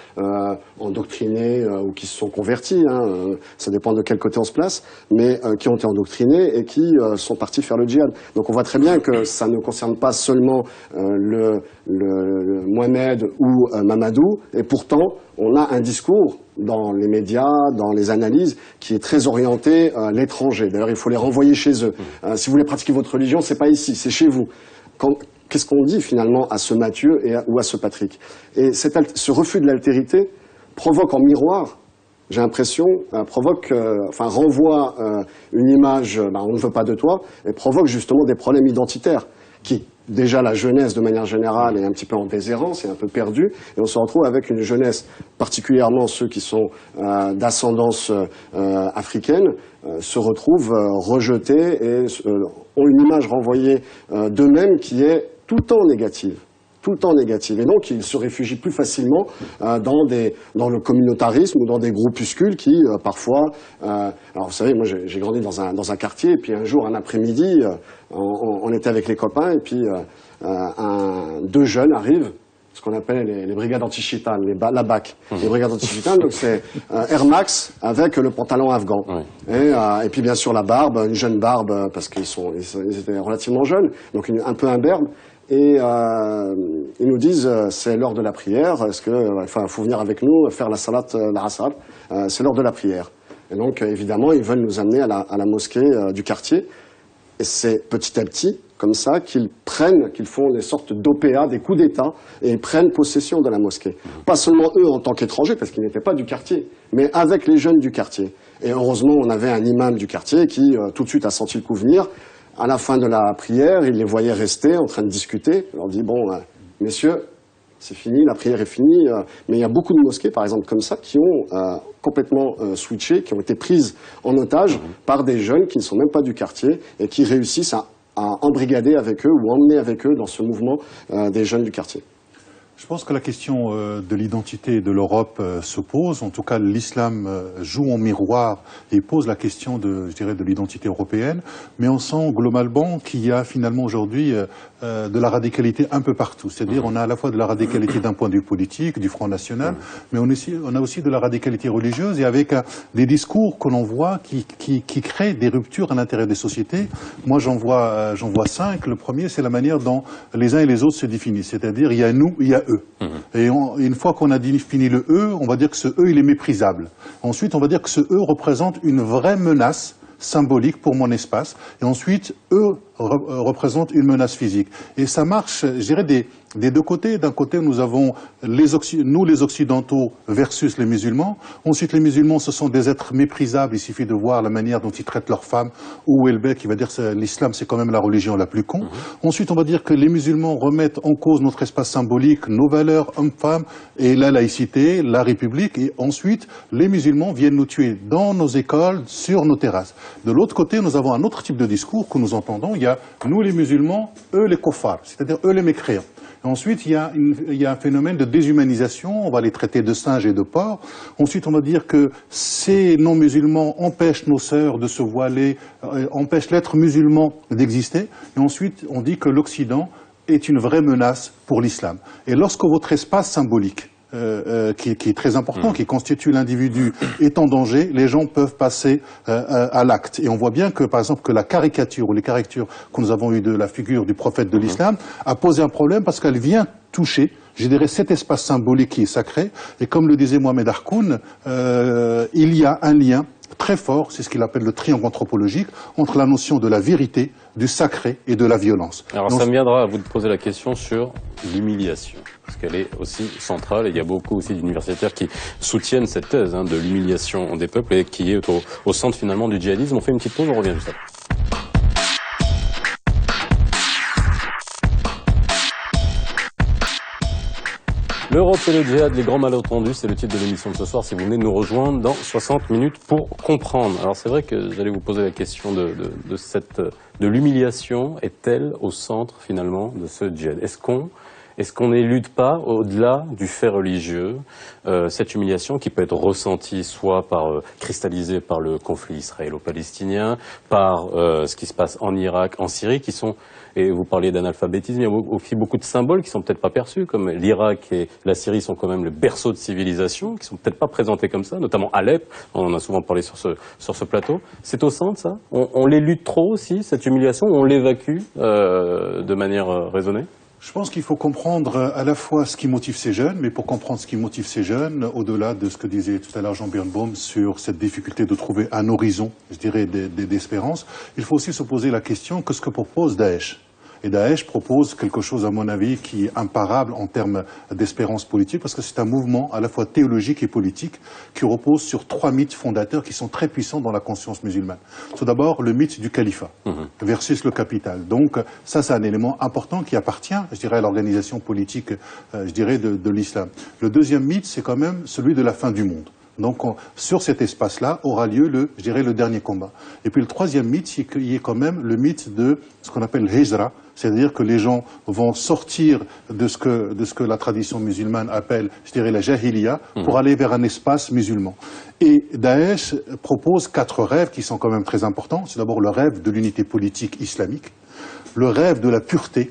endoctrinés ou qui se sont convertis, hein, ça dépend de quel côté on se place, mais qui ont été endoctrinés et qui sont partis faire le djihad. Donc on voit très bien que ça ne concerne pas seulement le Mohamed ou Mamadou, et pourtant on a un discours dans les médias, dans les analyses, qui est très orienté à l'étranger. D'ailleurs, il faut les renvoyer chez eux. Si vous voulez pratiquer votre religion, c'est pas ici, c'est chez vous. Qu'est-ce qu'on dit finalement à ce Mathieu ou à ce Patrick? Et ce refus de l'altérité provoque en miroir, j'ai l'impression, renvoie une image, on ne veut pas de toi, et provoque justement des problèmes identitaires qui, déjà la jeunesse de manière générale est un petit peu en déshérence, est un peu perdue, et on se retrouve avec une jeunesse, particulièrement ceux qui sont d'ascendance africaine, se retrouvent rejetés et ont une image renvoyée d'eux-mêmes qui est tout le temps négative. Tout le temps négative. Et donc, ils se réfugient plus facilement dans le communautarisme ou dans des groupuscules qui, parfois... alors, vous savez, moi, j'ai grandi dans un quartier, et puis un jour, un après-midi, on était avec les copains, et puis deux jeunes arrivent, ce qu'on appelle les brigades anti-chitanes, la BAC. Les brigades anti-chitanes, donc c'est Air Max avec le pantalon afghan. Ouais. Et puis, bien sûr, la barbe, une jeune barbe, parce qu'ils étaient relativement jeunes, donc un peu imberbes. Et ils nous disent c'est l'heure de la prière, faut venir avec nous faire la salat l'Asr, c'est l'heure de la prière. Et donc évidemment ils veulent nous amener à la mosquée du quartier. Et c'est petit à petit comme ça qu'ils font des sortes d'OPA, des coups d'État, et ils prennent possession de la mosquée. Pas seulement eux en tant qu'étrangers, parce qu'ils n'étaient pas du quartier, mais avec les jeunes du quartier. Et heureusement on avait un imam du quartier qui tout de suite a senti le coup venir. À la fin de la prière, il les voyait rester en train de discuter. Il leur dit, bon, messieurs, c'est fini, la prière est finie. Mais il y a beaucoup de mosquées, par exemple, comme ça, qui ont complètement switché, qui ont été prises en otage par des jeunes qui ne sont même pas du quartier et qui réussissent à embrigader avec eux ou emmener avec eux dans ce mouvement des jeunes du quartier. Je pense que la question de l'identité de l'Europe se pose. En tout cas, l'islam joue en miroir et pose la question de l'identité européenne. Mais on sent globalement qu'il y a finalement aujourd'hui de la radicalité un peu partout. C'est-à-dire, on a à la fois de la radicalité d'un point de vue politique, du Front National, mais on a aussi de la radicalité religieuse et avec des discours que l'on voit qui créent des ruptures à l'intérieur des sociétés. Moi, j'en vois 5. Le premier, c'est la manière dont les uns et les autres se définissent. C'est-à-dire, il y a nous, il y a eux. Et une fois qu'on a défini le eux, on va dire que ce eux, il est méprisable. Ensuite, on va dire que ce eux représente une vraie menace symbolique pour mon espace. Et ensuite, eux représentent une menace physique. Et ça marche, je dirais, des deux côtés. D'un côté, nous avons nous, les Occidentaux, versus les musulmans. Ensuite, les musulmans, ce sont des êtres méprisables. Il suffit de voir la manière dont ils traitent leurs femmes. Ou Houellebecq, qui va dire que l'islam, c'est quand même la religion la plus con. Ensuite, on va dire que les musulmans remettent en cause notre espace symbolique, nos valeurs hommes-femmes, et la laïcité, la République. Et ensuite, les musulmans viennent nous tuer dans nos écoles, sur nos terrasses. De l'autre côté, nous avons un autre type de discours que nous entendons. Il y a nous, les musulmans, eux, les kofars, c'est-à-dire eux, les mécréants. Ensuite, il y a un phénomène de déshumanisation, on va les traiter de singes et de porcs. Ensuite, on va dire que ces non-musulmans empêchent nos sœurs de se voiler, empêchent l'être musulman d'exister. Et ensuite, on dit que l'Occident est une vraie menace pour l'islam. Et lorsque votre espace symbolique, qui est très important, qui constitue l'individu, est en danger, les gens peuvent passer à l'acte. Et on voit bien que, par exemple, que la caricature ou les caricatures que nous avons eues de la figure du prophète de l'islam a posé un problème parce qu'elle vient toucher, je dirais, cet espace symbolique qui est sacré. Et comme le disait Mohamed Harkoun, il y a un lien très fort, c'est ce qu'il appelle le triangle anthropologique, entre la notion de la vérité, du sacré et de la violence. Alors Donc, ça me viendra à vous de poser la question sur l'humiliation, parce qu'elle est aussi centrale, et il y a beaucoup aussi d'universitaires qui soutiennent cette thèse de l'humiliation des peuples et qui est au centre finalement du djihadisme. On fait une petite pause, on revient juste après. L'Europe et le djihad, les grands malentendus, c'est le titre de l'émission de ce soir. Si vous venez de nous rejoindre dans 60 minutes pour comprendre. Alors c'est vrai que j'allais vous poser la question de l'humiliation. Est-elle au centre finalement de ce djihad? Est-ce qu'on n'élude pas, au-delà du fait religieux, cette humiliation qui peut être ressentie soit cristallisée par le conflit israélo-palestinien, par ce qui se passe en Irak, en Syrie, qui sont, et vous parliez d'analphabétisme, il y a aussi beaucoup de symboles qui sont peut-être pas perçus, comme l'Irak et la Syrie sont quand même le berceau de civilisation, qui sont peut-être pas présentés comme ça, notamment Alep, on en a souvent parlé sur ce plateau. C'est au centre, ça? On l'élude trop aussi, cette humiliation, ou on l'évacue de manière raisonnée? je pense qu'il faut comprendre à la fois ce qui motive ces jeunes, mais pour comprendre ce qui motive ces jeunes, au-delà de ce que disait tout à l'heure Jean Birnbaum sur cette difficulté de trouver un horizon, je dirais, d'espérance, il faut aussi se poser la question, qu'est-ce que propose Daesh ? Et Daesh propose quelque chose, à mon avis, qui est imparable en termes d'espérance politique, parce que c'est un mouvement à la fois théologique et politique qui repose sur 3 mythes fondateurs qui sont très puissants dans la conscience musulmane. Tout d'abord, le mythe du califat versus le capital. Donc ça, c'est un élément important qui appartient, je dirais, à l'organisation politique, je dirais, de l'islam. Le deuxième mythe, c'est quand même celui de la fin du monde. Donc, sur cet espace-là aura lieu je dirais, le dernier combat. Et puis le troisième mythe, c'est qu'il y ait quand même le mythe de ce qu'on appelle hijra, c'est-à-dire que les gens vont sortir de ce que la tradition musulmane appelle, je dirais, la jahiliya, pour aller vers un espace musulman. Et Daesh propose 4 rêves qui sont quand même très importants. C'est d'abord le rêve de l'unité politique islamique, le rêve de la pureté,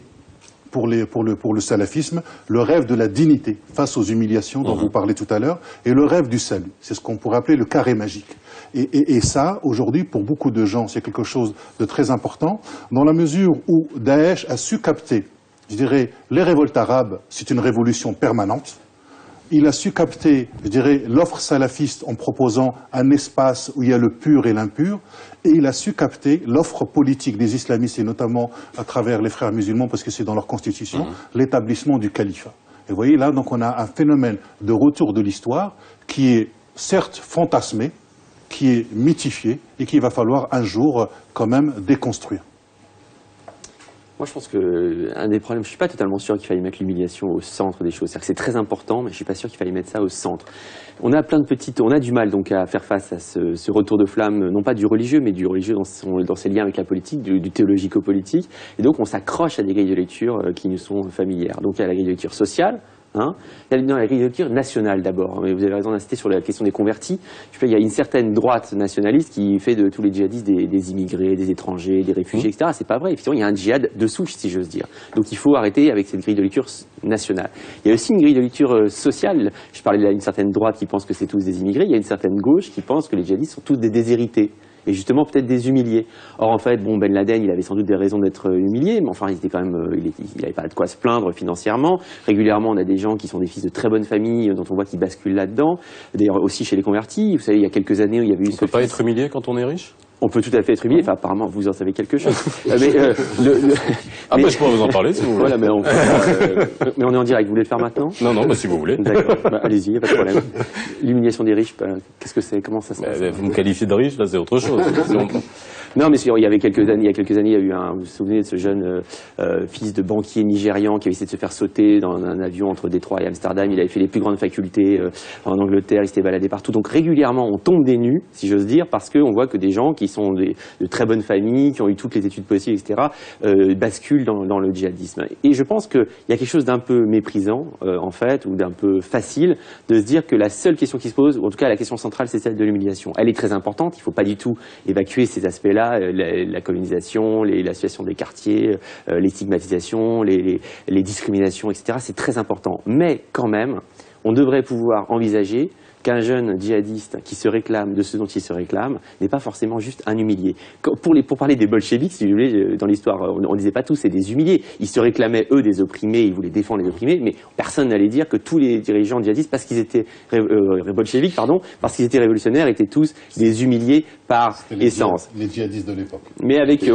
pour le salafisme, le rêve de la dignité face aux humiliations dont vous parlez tout à l'heure, et le rêve du salut. C'est ce qu'on pourrait appeler le carré magique. Et ça, aujourd'hui, pour beaucoup de gens, c'est quelque chose de très important, dans la mesure où Daesh a su capter, je dirais, les révoltes arabes, c'est une révolution permanente. Il a su capter, je dirais, l'offre salafiste en proposant un espace où il y a le pur et l'impur, et il a su capter l'offre politique des islamistes, et notamment à travers les frères musulmans, parce que c'est dans leur constitution, l'établissement du califat. Et vous voyez, là, donc on a un phénomène de retour de l'histoire qui est certes fantasmé, qui est mythifié, et qu'il va falloir un jour quand même déconstruire. Moi, je pense que un des problèmes, je suis pas totalement sûr qu'il faille mettre l'humiliation au centre des choses. C'est-à-dire que c'est très important, mais je suis pas sûr qu'il faille mettre ça au centre. On a plein de on a du mal donc à faire face à ce retour de flamme, non pas du religieux, mais du religieux dans ses liens avec la politique, du théologico-politique. Et donc, on s'accroche à des grilles de lecture qui nous sont familières. Donc, il y a la grille de lecture sociale. Il y a la grille de lecture nationale d'abord. Vous avez raison d'insister sur la question des convertis. Il y a une certaine droite nationaliste qui fait de tous les djihadistes des immigrés, des étrangers, des réfugiés, etc. C'est pas vrai. Effectivement, il y a un djihad de souche, si j'ose dire. Donc il faut arrêter avec cette grille de lecture nationale. Il y a aussi une grille de lecture sociale. Je parlais d'une certaine droite qui pense que c'est tous des immigrés. Il y a une certaine gauche qui pense que les djihadistes sont tous des déshérités. Et justement peut-être des humiliés. Or en fait, Ben Laden, il avait sans doute des raisons d'être humilié, mais enfin il était quand même, il avait pas de quoi se plaindre financièrement. Régulièrement, on a des gens qui sont des fils de très bonnes familles, dont on voit qu'ils basculent là-dedans. D'ailleurs aussi chez les convertis, vous savez, il y a quelques années, il y avait eu. On peut pas être humilié quand on est riche? On peut tout à fait être humilié. Enfin, apparemment, vous en savez quelque chose. Je pourrais vous en parler si vous voulez. Voilà, mais on est en direct. Vous voulez le faire maintenant? Non, si vous voulez. D'accord. Allez-y, y a pas de problème. L'humiliation des riches, qu'est-ce que c'est? Comment ça se passe? Vous me qualifiez de riche, là, c'est autre chose. Non, mais il y avait quelques années, il y a eu vous vous souvenez de ce jeune fils de banquier nigérian qui avait essayé de se faire sauter dans un avion entre Détroit et Amsterdam. Il avait fait les plus grandes facultés en Angleterre, il s'était baladé partout. Donc régulièrement, on tombe des nues, si j'ose dire, parce qu'on voit que des gens qui sont de très bonnes familles, qui ont eu toutes les études possibles, etc., basculent dans le djihadisme. Et je pense qu'il y a quelque chose d'un peu méprisant, en fait, ou d'un peu facile, de se dire que la seule question qui se pose, ou en tout cas la question centrale, c'est celle de l'humiliation. Elle est très importante, il ne faut pas du tout évacuer ces aspects-là, la colonisation, la situation des quartiers, les stigmatisations, les discriminations, etc. C'est très important. Mais quand même, on devrait pouvoir envisager qu'un jeune djihadiste qui se réclame de ce dont il se réclame n'est pas forcément juste un humilié. Pour parler des bolcheviks, si vous voulez, dans l'histoire, on disait pas tous c'est des humiliés. Ils se réclamaient, eux, des opprimés, ils voulaient défendre les opprimés, mais personne n'allait dire que tous les dirigeants djihadistes, parce qu'ils étaient bolcheviks, parce qu'ils étaient révolutionnaires, étaient tous des humiliés par essence. Les djihadistes de l'époque. Mais avec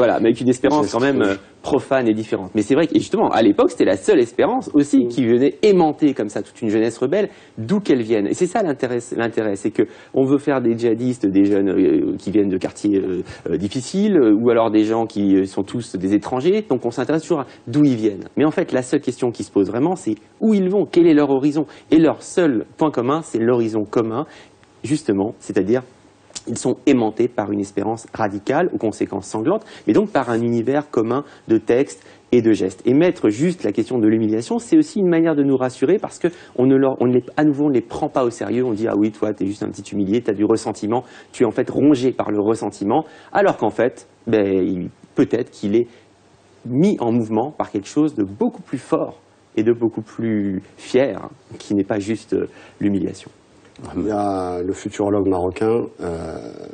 une espérance quand même profane et différente. Mais c'est vrai que, et justement, à l'époque, c'était la seule espérance aussi qui venait aimanter comme ça toute une jeunesse rebelle, d'où qu'elle vienne. Et c'est ça l'intérêt, c'est que on veut faire des djihadistes, des jeunes qui viennent de quartiers difficiles, ou alors des gens qui sont tous des étrangers. Donc on s'intéresse toujours à d'où ils viennent. Mais en fait, la seule question qui se pose vraiment, c'est où ils vont, quel est leur horizon. Et leur seul point commun, c'est l'horizon commun, justement, c'est-à-dire ils sont aimantés par une espérance radicale aux conséquences sanglantes, mais donc par un univers commun de textes et de gestes. Et mettre juste la question de l'humiliation, c'est aussi une manière de nous rassurer parce que à nouveau, on ne les prend pas au sérieux. On dit ah oui, toi, t'es juste un petit humilié, t'as du ressentiment, tu es en fait rongé par le ressentiment, alors qu'en fait, peut-être qu'il est mis en mouvement par quelque chose de beaucoup plus fort et de beaucoup plus fier, qui n'est pas juste l'humiliation. Il y a le futurologue marocain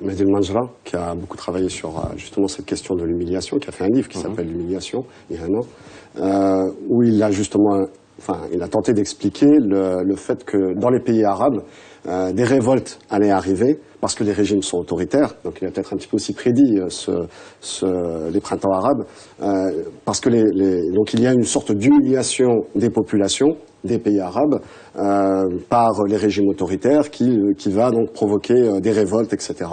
Mehdi El Manjra qui a beaucoup travaillé sur justement cette question de l'humiliation, qui a fait un livre qui s'appelle L'humiliation il y a un an, où il a justement, il a tenté d'expliquer le fait que dans les pays arabes, des révoltes allaient arriver parce que les régimes sont autoritaires. Donc il a peut-être un petit peu aussi prédit les printemps arabes, parce que donc il y a une sorte d'humiliation des populations des pays arabes par les régimes autoritaires qui va donc provoquer des révoltes, etc.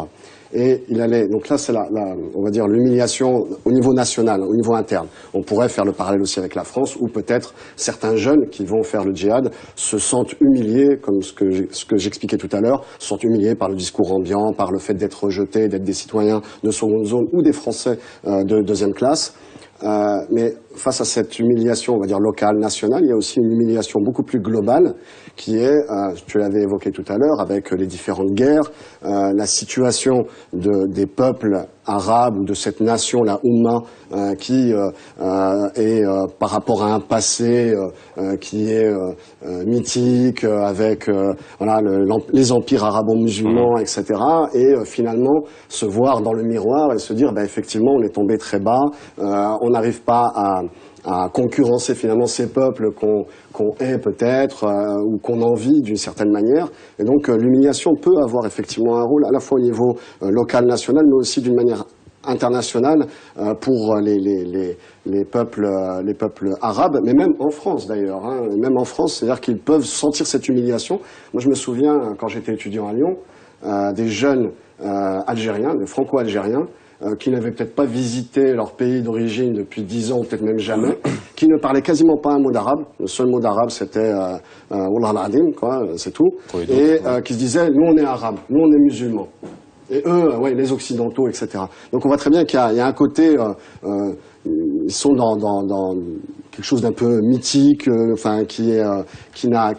Et donc là c'est on va dire l'humiliation au niveau national, au niveau interne. On pourrait faire le parallèle aussi avec la France, où peut-être certains jeunes qui vont faire le djihad se sentent humiliés, comme ce que j'expliquais tout à l'heure, se sentent humiliés par le discours ambiant, par le fait d'être rejetés, d'être des citoyens de seconde zone ou des Français de deuxième classe. Mais face à cette humiliation, on va dire locale, nationale, il y a aussi une humiliation beaucoup plus globale qui est, tu l'avais évoqué tout à l'heure, avec les différentes guerres, la situation des peuples arabes ou de cette nation, la Oumma, qui est par rapport à un passé qui est mythique, avec les empires arabo-musulmans, etc. Et finalement se voir dans le miroir et se dire, effectivement, on est tombé très bas, on n'arrive pas à concurrencer finalement ces peuples qu'on hait peut-être ou qu'on envie d'une certaine manière. Et donc l'humiliation peut avoir effectivement un rôle à la fois au niveau local, national, mais aussi d'une manière internationale pour les peuples arabes, mais même en France d'ailleurs. Même en France, c'est-à-dire qu'ils peuvent sentir cette humiliation. Moi je me souviens, quand j'étais étudiant à Lyon, des jeunes algériens, des franco-algériens, qui n'avaient peut-être pas visité leur pays d'origine depuis 10 ans, ou peut-être même jamais, qui ne parlaient quasiment pas un mot d'arabe. Le seul mot d'arabe, c'était Wallah al-Adim, quoi, c'est tout. Et qui se disaient, nous on est arabes, nous on est musulmans. Et eux, les occidentaux, etc. Donc on voit très bien qu'il y a un côté, ils sont dans quelque chose d'un peu mythique, qui n'a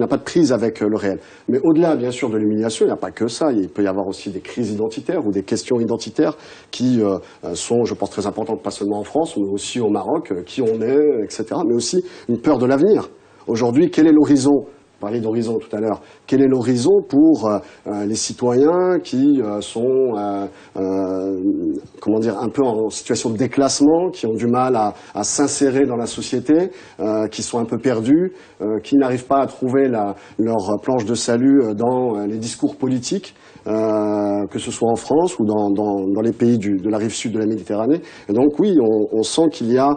pas de prise avec le réel. Mais au-delà, bien sûr, de l'humiliation, il n'y a pas que ça. Il peut y avoir aussi des crises identitaires ou des questions identitaires qui sont, je pense, très importantes, pas seulement en France, mais aussi au Maroc, qui on est, etc. Mais aussi une peur de l'avenir. Aujourd'hui, quel est l'horizon ? On parlait d'horizon tout à l'heure. Quel est l'horizon pour les citoyens qui sont, un peu en situation de déclassement, qui ont du mal à s'insérer dans la société, qui sont un peu perdus, qui n'arrivent pas à trouver leur planche de salut dans les discours politiques, que ce soit en France ou dans les pays de la rive sud de la Méditerranée. Et donc oui, on sent qu'il y a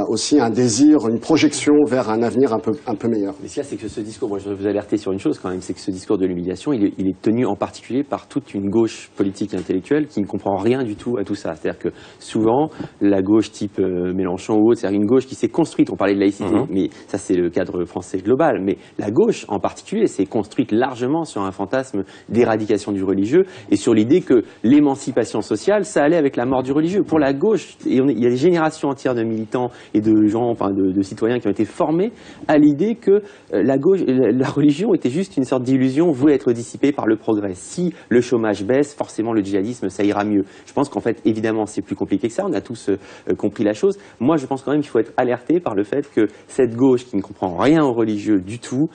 aussi un désir, une projection vers un avenir un peu meilleur. Mais ce qu'il y a, c'est que ce discours, moi je veux vous alerter sur une chose quand même, c'est que ce discours de l'humiliation, il est tenu en particulier par toute une gauche politique et intellectuelle qui ne comprend rien du tout à tout ça. C'est-à-dire que souvent, la gauche type Mélenchon ou autre, c'est-à-dire une gauche qui s'est construite, on parlait de laïcité, mais ça c'est le cadre français global, mais la gauche en particulier s'est construite largement sur un fantasme d'éradication du religieux et sur l'idée que l'émancipation sociale, ça allait avec la mort du religieux. Pour la gauche, et il y a des générations entières de militants et de gens, de citoyens qui ont été formés à l'idée que la religion était juste une sorte d'illusion vouée être dissipée par le progrès. Si le chômage baisse, forcément le djihadisme, ça ira mieux. Je pense qu'en fait, évidemment, c'est plus compliqué que ça. On a tous compris la chose. Moi, je pense quand même qu'il faut être alerté par le fait que cette gauche qui ne comprend rien au religieux du tout,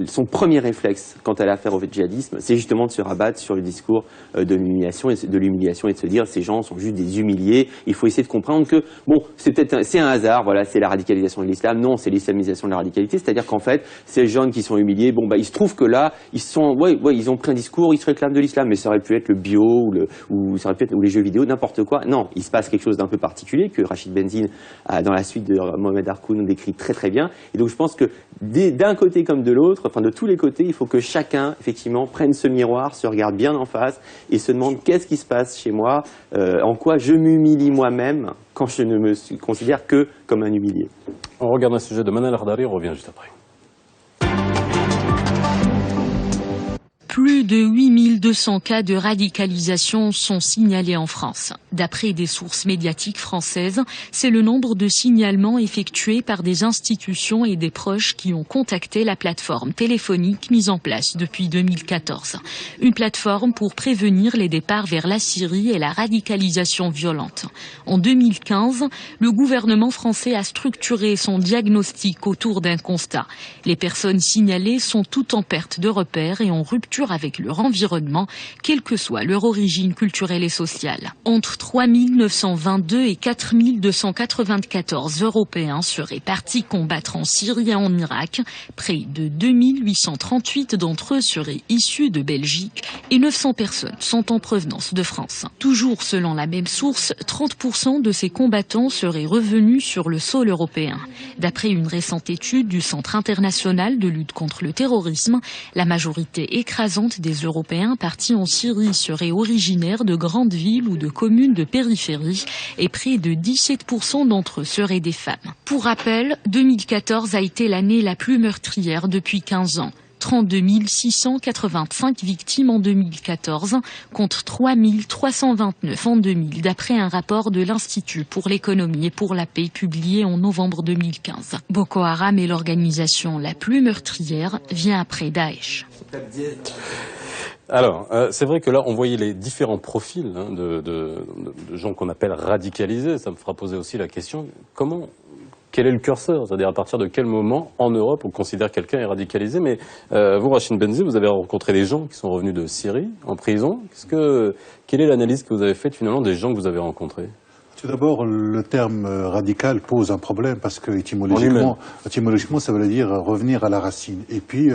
son premier réflexe quand elle a affaire au djihadisme, c'est justement de se rabattre sur le discours de l'humiliation et de se dire ces gens sont juste des humiliés. Il faut essayer de comprendre que bon, c'est un hasard, voilà, c'est la radicalisation de l'islam. Non, c'est l'islamisation de la radicalité. C'est-à-dire qu'en fait, ces jeunes qui sont humiliés, bon bah il se trouve que là, ils ont pris un discours, ils se réclament de l'islam, mais ça aurait pu être le bio ou ça aurait pu être ou les jeux vidéo, n'importe quoi. Non, il se passe quelque chose d'un peu particulier que Rachid Benzine, dans la suite de Mohamed Harkoun, décrit très très bien. Et donc je pense que d'un côté comme de l'autre, enfin de tous les côtés, il faut que chacun effectivement prenne ce miroir, se regarde bien en face et se demande qu'est-ce qui se passe chez moi, en quoi je m'humilie moi-même quand je ne me considère que comme un humilié. On regarde un sujet de Manal Ardari, on revient juste après. Plus de 8200 cas de radicalisation sont signalés en France. D'après des sources médiatiques françaises, c'est le nombre de signalements effectués par des institutions et des proches qui ont contacté la plateforme téléphonique mise en place depuis 2014. Une plateforme pour prévenir les départs vers la Syrie et la radicalisation violente. En 2015, le gouvernement français a structuré son diagnostic autour d'un constat. Les personnes signalées sont toutes en perte de repères et en rupture avec leur environnement, quelle que soit leur origine culturelle et sociale. Entre 3 922 et 4 294 Européens seraient partis combattre en Syrie et en Irak. Près de 2 838 d'entre eux seraient issus de Belgique et 900 personnes sont en provenance de France. Toujours selon la même source, 30% de ces combattants seraient revenus sur le sol européen. D'après une récente étude du Centre international de lutte contre le terrorisme, la majorité écrasante des Européens partis en Syrie seraient originaires de grandes villes ou de communes de périphérie et près de 17% d'entre eux seraient des femmes. Pour rappel, 2014 a été l'année la plus meurtrière depuis 15 ans. 32 685 victimes en 2014 contre 3 329 en 2000, d'après un rapport de l'Institut pour l'économie et pour la paix publié en novembre 2015. Boko Haram est l'organisation la plus meurtrière, vient après Daesh. Alors, c'est vrai que là, on voyait les différents profils de gens qu'on appelle radicalisés. Ça me fera poser aussi la question, quel est le curseur? C'est-à-dire à partir de quel moment, en Europe, on considère quelqu'un est radicalisé? Mais vous, Rachid Benzine, vous avez rencontré des gens qui sont revenus de Syrie, en prison. Quelle est l'analyse que vous avez faite finalement des gens que vous avez rencontrés? Tout d'abord, le terme radical pose un problème parce que étymologiquement, ça veut dire revenir à la racine. Et puis,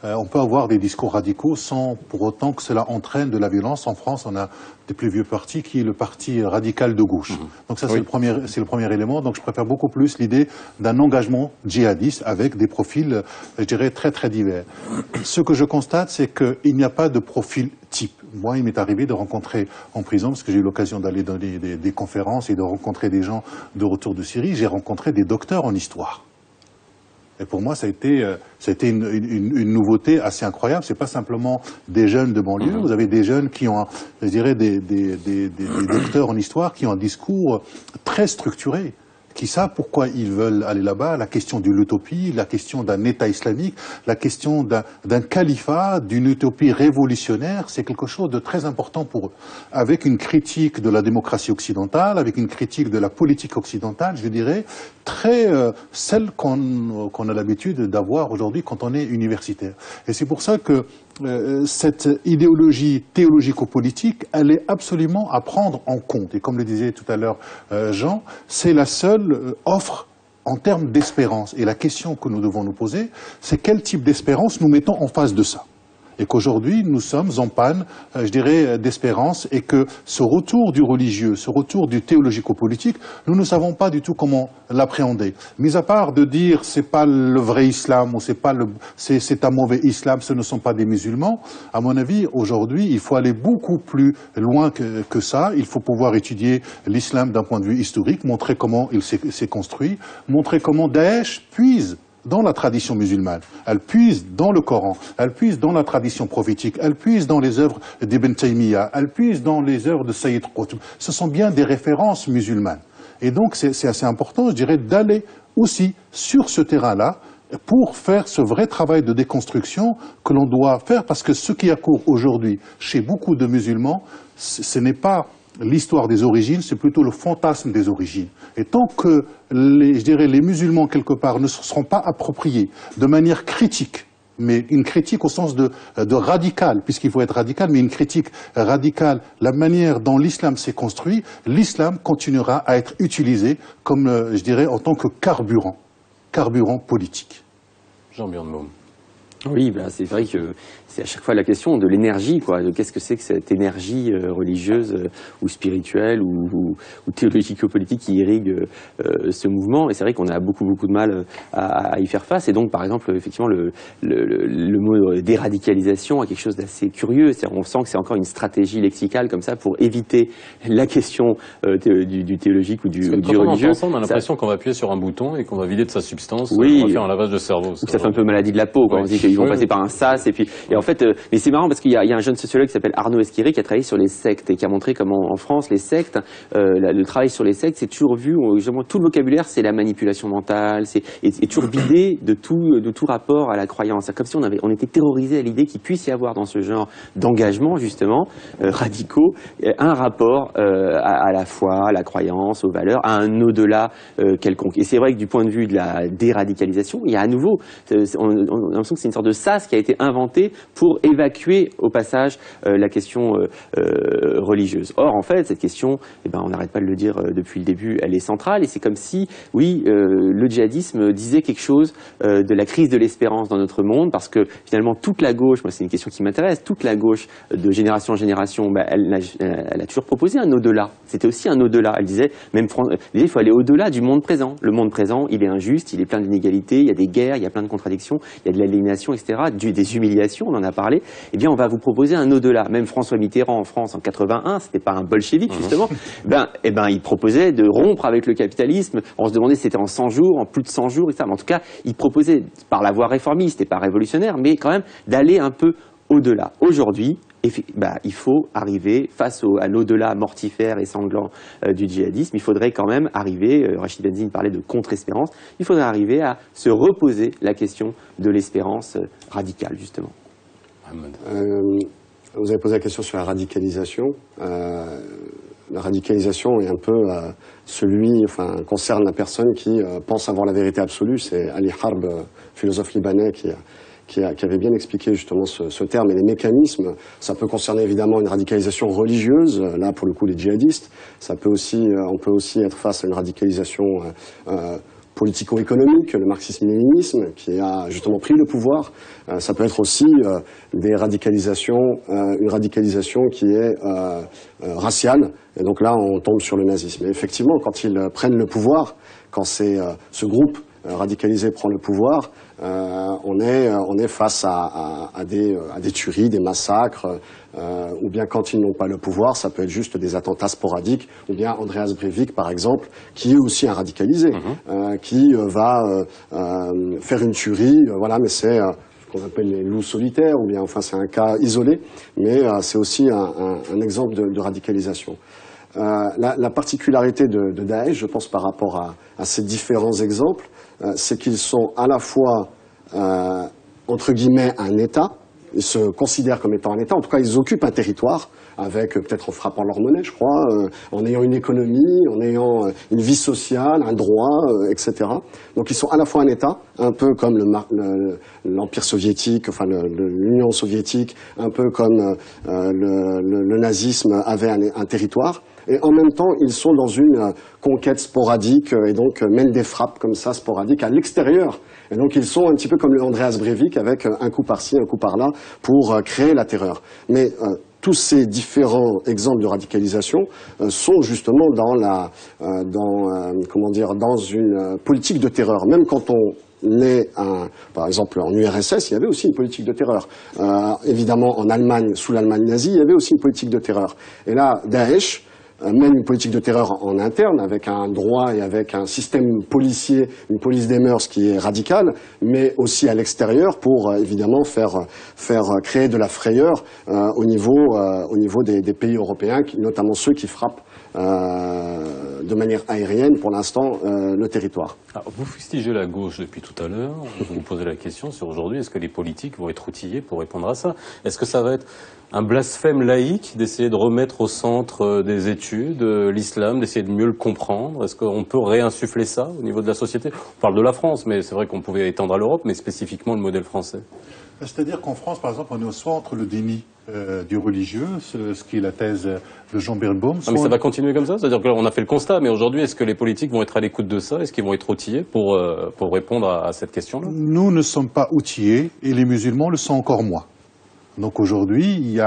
on peut avoir des discours radicaux sans pour autant que cela entraîne de la violence. En France, on a des plus vieux partis qui est le parti radical de gauche. Donc ça, c'est le premier élément. Donc je préfère beaucoup plus l'idée d'un engagement djihadiste avec des profils, je dirais, très très divers. Ce que je constate, c'est qu'il n'y a pas de profil type. Moi, il m'est arrivé de rencontrer en prison, parce que j'ai eu l'occasion d'aller dans des conférences et de rencontrer des gens de retour de Syrie, j'ai rencontré des docteurs en histoire. Et pour moi, ça a été une nouveauté assez incroyable. C'est pas simplement des jeunes de banlieue. Vous avez des jeunes qui ont, je dirais, des docteurs en histoire qui ont un discours très structuré, qui savent pourquoi ils veulent aller là-bas, la question de l'utopie, la question d'un État islamique, la question d'un califat, d'une utopie révolutionnaire, c'est quelque chose de très important pour eux. Avec une critique de la démocratie occidentale, avec une critique de la politique occidentale, je dirais, celle qu'on a l'habitude d'avoir aujourd'hui quand on est universitaire. Et c'est pour ça que cette idéologie théologico-politique, elle est absolument à prendre en compte. Et comme le disait tout à l'heure Jean, c'est la seule offre en termes d'espérance. Et la question que nous devons nous poser, c'est quel type d'espérance nous mettons en face de ça. Et qu'aujourd'hui, nous sommes en panne, je dirais, d'espérance, et que ce retour du religieux, ce retour du théologico-politique, nous ne savons pas du tout comment l'appréhender. Mis à part de dire c'est pas le vrai islam ou c'est un mauvais islam, ce ne sont pas des musulmans. À mon avis, aujourd'hui, il faut aller beaucoup plus loin que ça. Il faut pouvoir étudier l'islam d'un point de vue historique, montrer comment il s'est construit, montrer comment Daesh puise dans la tradition musulmane, elle puise dans le Coran, elle puise dans la tradition prophétique, elle puise dans les œuvres d'Ibn Taymiyyah, elle puise dans les œuvres de Sayyid Qutb. Ce sont bien des références musulmanes. Et donc c'est assez important, je dirais, d'aller aussi sur ce terrain-là pour faire ce vrai travail de déconstruction que l'on doit faire, parce que ce qui a cours aujourd'hui chez beaucoup de musulmans, ce n'est pas l'histoire des origines, c'est plutôt le fantasme des origines. Et tant que les musulmans, quelque part, ne se seront pas appropriés de manière critique mais une critique au sens de radical, puisqu'il faut être radical, mais une critique radicale. La manière dont l'islam s'est construit, l'islam continuera à être utilisé comme, je dirais, en tant que carburant politique. Jean Birnbaum. Oui, bah, c'est vrai que c'est à chaque fois la question de l'énergie, quoi. Qu'est-ce que c'est que cette énergie religieuse ou spirituelle ou théologico-politique qui irrigue ce mouvement. Et c'est vrai qu'on a beaucoup de mal à y faire face. Et donc, par exemple, effectivement, le mot déradicalisation a quelque chose d'assez curieux. On sent que c'est encore une stratégie lexicale comme ça pour éviter la question du théologique ou du religieux. On a l'impression qu'on va appuyer sur un bouton et qu'on va vider de sa substance. Oui. On va faire un lavage de cerveau. Ça fait un peu maladie de la peau, quoi. On se dit qu'ils vont passer par un sas et en fait, mais c'est marrant parce qu'il y a un jeune sociologue qui s'appelle Arnaud Esquiré qui a travaillé sur les sectes et qui a montré comment en France les sectes, le travail sur les sectes, c'est toujours vu, tout le vocabulaire, c'est la manipulation mentale, c'est toujours vidé de tout rapport à la croyance. C'est comme si on était terrorisé à l'idée qu'il puisse y avoir dans ce genre d'engagement justement radicaux un rapport à la foi, à la croyance, aux valeurs, à un au-delà quelconque. Et c'est vrai que du point de vue de la déradicalisation, il y a à nouveau, on a l'impression que c'est une sorte de sas qui a été inventé pour évacuer au passage la question religieuse. Or, en fait, cette question, on n'arrête pas de le dire depuis le début, elle est centrale et c'est comme si, oui, le djihadisme disait quelque chose de la crise de l'espérance dans notre monde parce que finalement toute la gauche, moi c'est une question qui m'intéresse, toute la gauche de génération en génération, elle a toujours proposé un au-delà. C'était aussi un au-delà. Elle disait, il faut aller au-delà du monde présent. Le monde présent, il est injuste, il est plein d'inégalités, il y a des guerres, il y a plein de contradictions, il y a de l'aliénation, etc., des humiliations, on en a parlé. Eh bien, on va vous proposer un au-delà. Même François Mitterrand en France en 81, c'était pas un bolchevique justement. Il proposait de rompre avec le capitalisme. On se demandait si c'était en 100 jours, en plus de 100 jours, etc. Mais en tout cas, il proposait par la voie réformiste et pas révolutionnaire, mais quand même d'aller un peu au-delà. Aujourd'hui, il faut arriver face à l'au-delà mortifère et sanglant du djihadisme. Il faudrait quand même arriver, Rachid Benzine parlait de contre-espérance, il faudrait arriver à se reposer la question de l'espérance radicale, justement. Vous avez posé la question sur la radicalisation. La radicalisation est un peu concerne la personne qui pense avoir la vérité absolue. C'est Ali Harb, philosophe libanais, qui avait bien expliqué justement ce terme et les mécanismes. Ça peut concerner évidemment une radicalisation religieuse, là pour le coup les djihadistes. On peut aussi être face à une radicalisation politico-économique, le marxisme-léninisme qui a justement pris le pouvoir. Ça peut être aussi une radicalisation qui est raciale. Et donc là, on tombe sur le nazisme. Et effectivement, quand ils prennent le pouvoir, quand ce groupe radicalisé prend le pouvoir, on est face à des tueries, des massacres, ou bien quand ils n'ont pas le pouvoir, ça peut être juste des attentats sporadiques, ou bien Andreas Breivik par exemple, qui est aussi un radicalisé, qui va faire une tuerie, mais c'est ce qu'on appelle les loups solitaires, ou bien c'est un cas isolé, mais c'est aussi un exemple de radicalisation. La particularité de Daesh, je pense par rapport à ces différents exemples, c'est qu'ils sont à la fois, entre guillemets, un État. Ils se considèrent comme étant un État. En tout cas, ils occupent un territoire, avec peut-être en frappant leur monnaie, je crois, en ayant une économie, en ayant une vie sociale, un droit, etc. Donc, ils sont à la fois un État, un peu comme l'Empire soviétique, l'Union soviétique, un peu comme le nazisme avait un territoire. Et en même temps, ils sont dans une conquête sporadique et donc mènent des frappes comme ça sporadiques à l'extérieur. Et donc ils sont un petit peu comme le Andreas Breivik avec un coup par-ci, un coup par-là pour créer la terreur. Mais tous ces différents exemples de radicalisation sont justement dans une politique de terreur. Même quand on est par exemple en URSS, il y avait aussi une politique de terreur. Évidemment en Allemagne, sous l'Allemagne nazie, il y avait aussi une politique de terreur. Et là, Daesh mène une politique de terreur en interne, avec un droit et avec un système policier, une police des mœurs qui est radicale, mais aussi à l'extérieur pour évidemment faire créer de la frayeur au niveau des pays européens, notamment ceux qui frappent de manière aérienne, pour l'instant, le territoire. Alors, vous fustigez la gauche depuis tout à l'heure. Vous vous posez la question sur aujourd'hui, est-ce que les politiques vont être outillés pour répondre à ça? Est-ce que ça va être un blasphème laïque d'essayer de remettre au centre des études l'islam, d'essayer de mieux le comprendre? Est-ce qu'on peut réinsuffler ça au niveau de la société? On parle de la France, mais c'est vrai qu'on pouvait étendre à l'Europe, mais spécifiquement le modèle français. C'est-à-dire qu'en France, par exemple, on est soit entre le déni du religieux, ce qui est la thèse de Jean Birnbaum. Ah, mais ça va continuer comme ça? C'est-à-dire qu'on a fait le constat, mais aujourd'hui, est-ce que les politiques vont être à l'écoute de ça? Est-ce qu'ils vont être outillés pour répondre à cette question-là? Nous ne sommes pas outillés et les musulmans le sont encore moins. Donc aujourd'hui, il y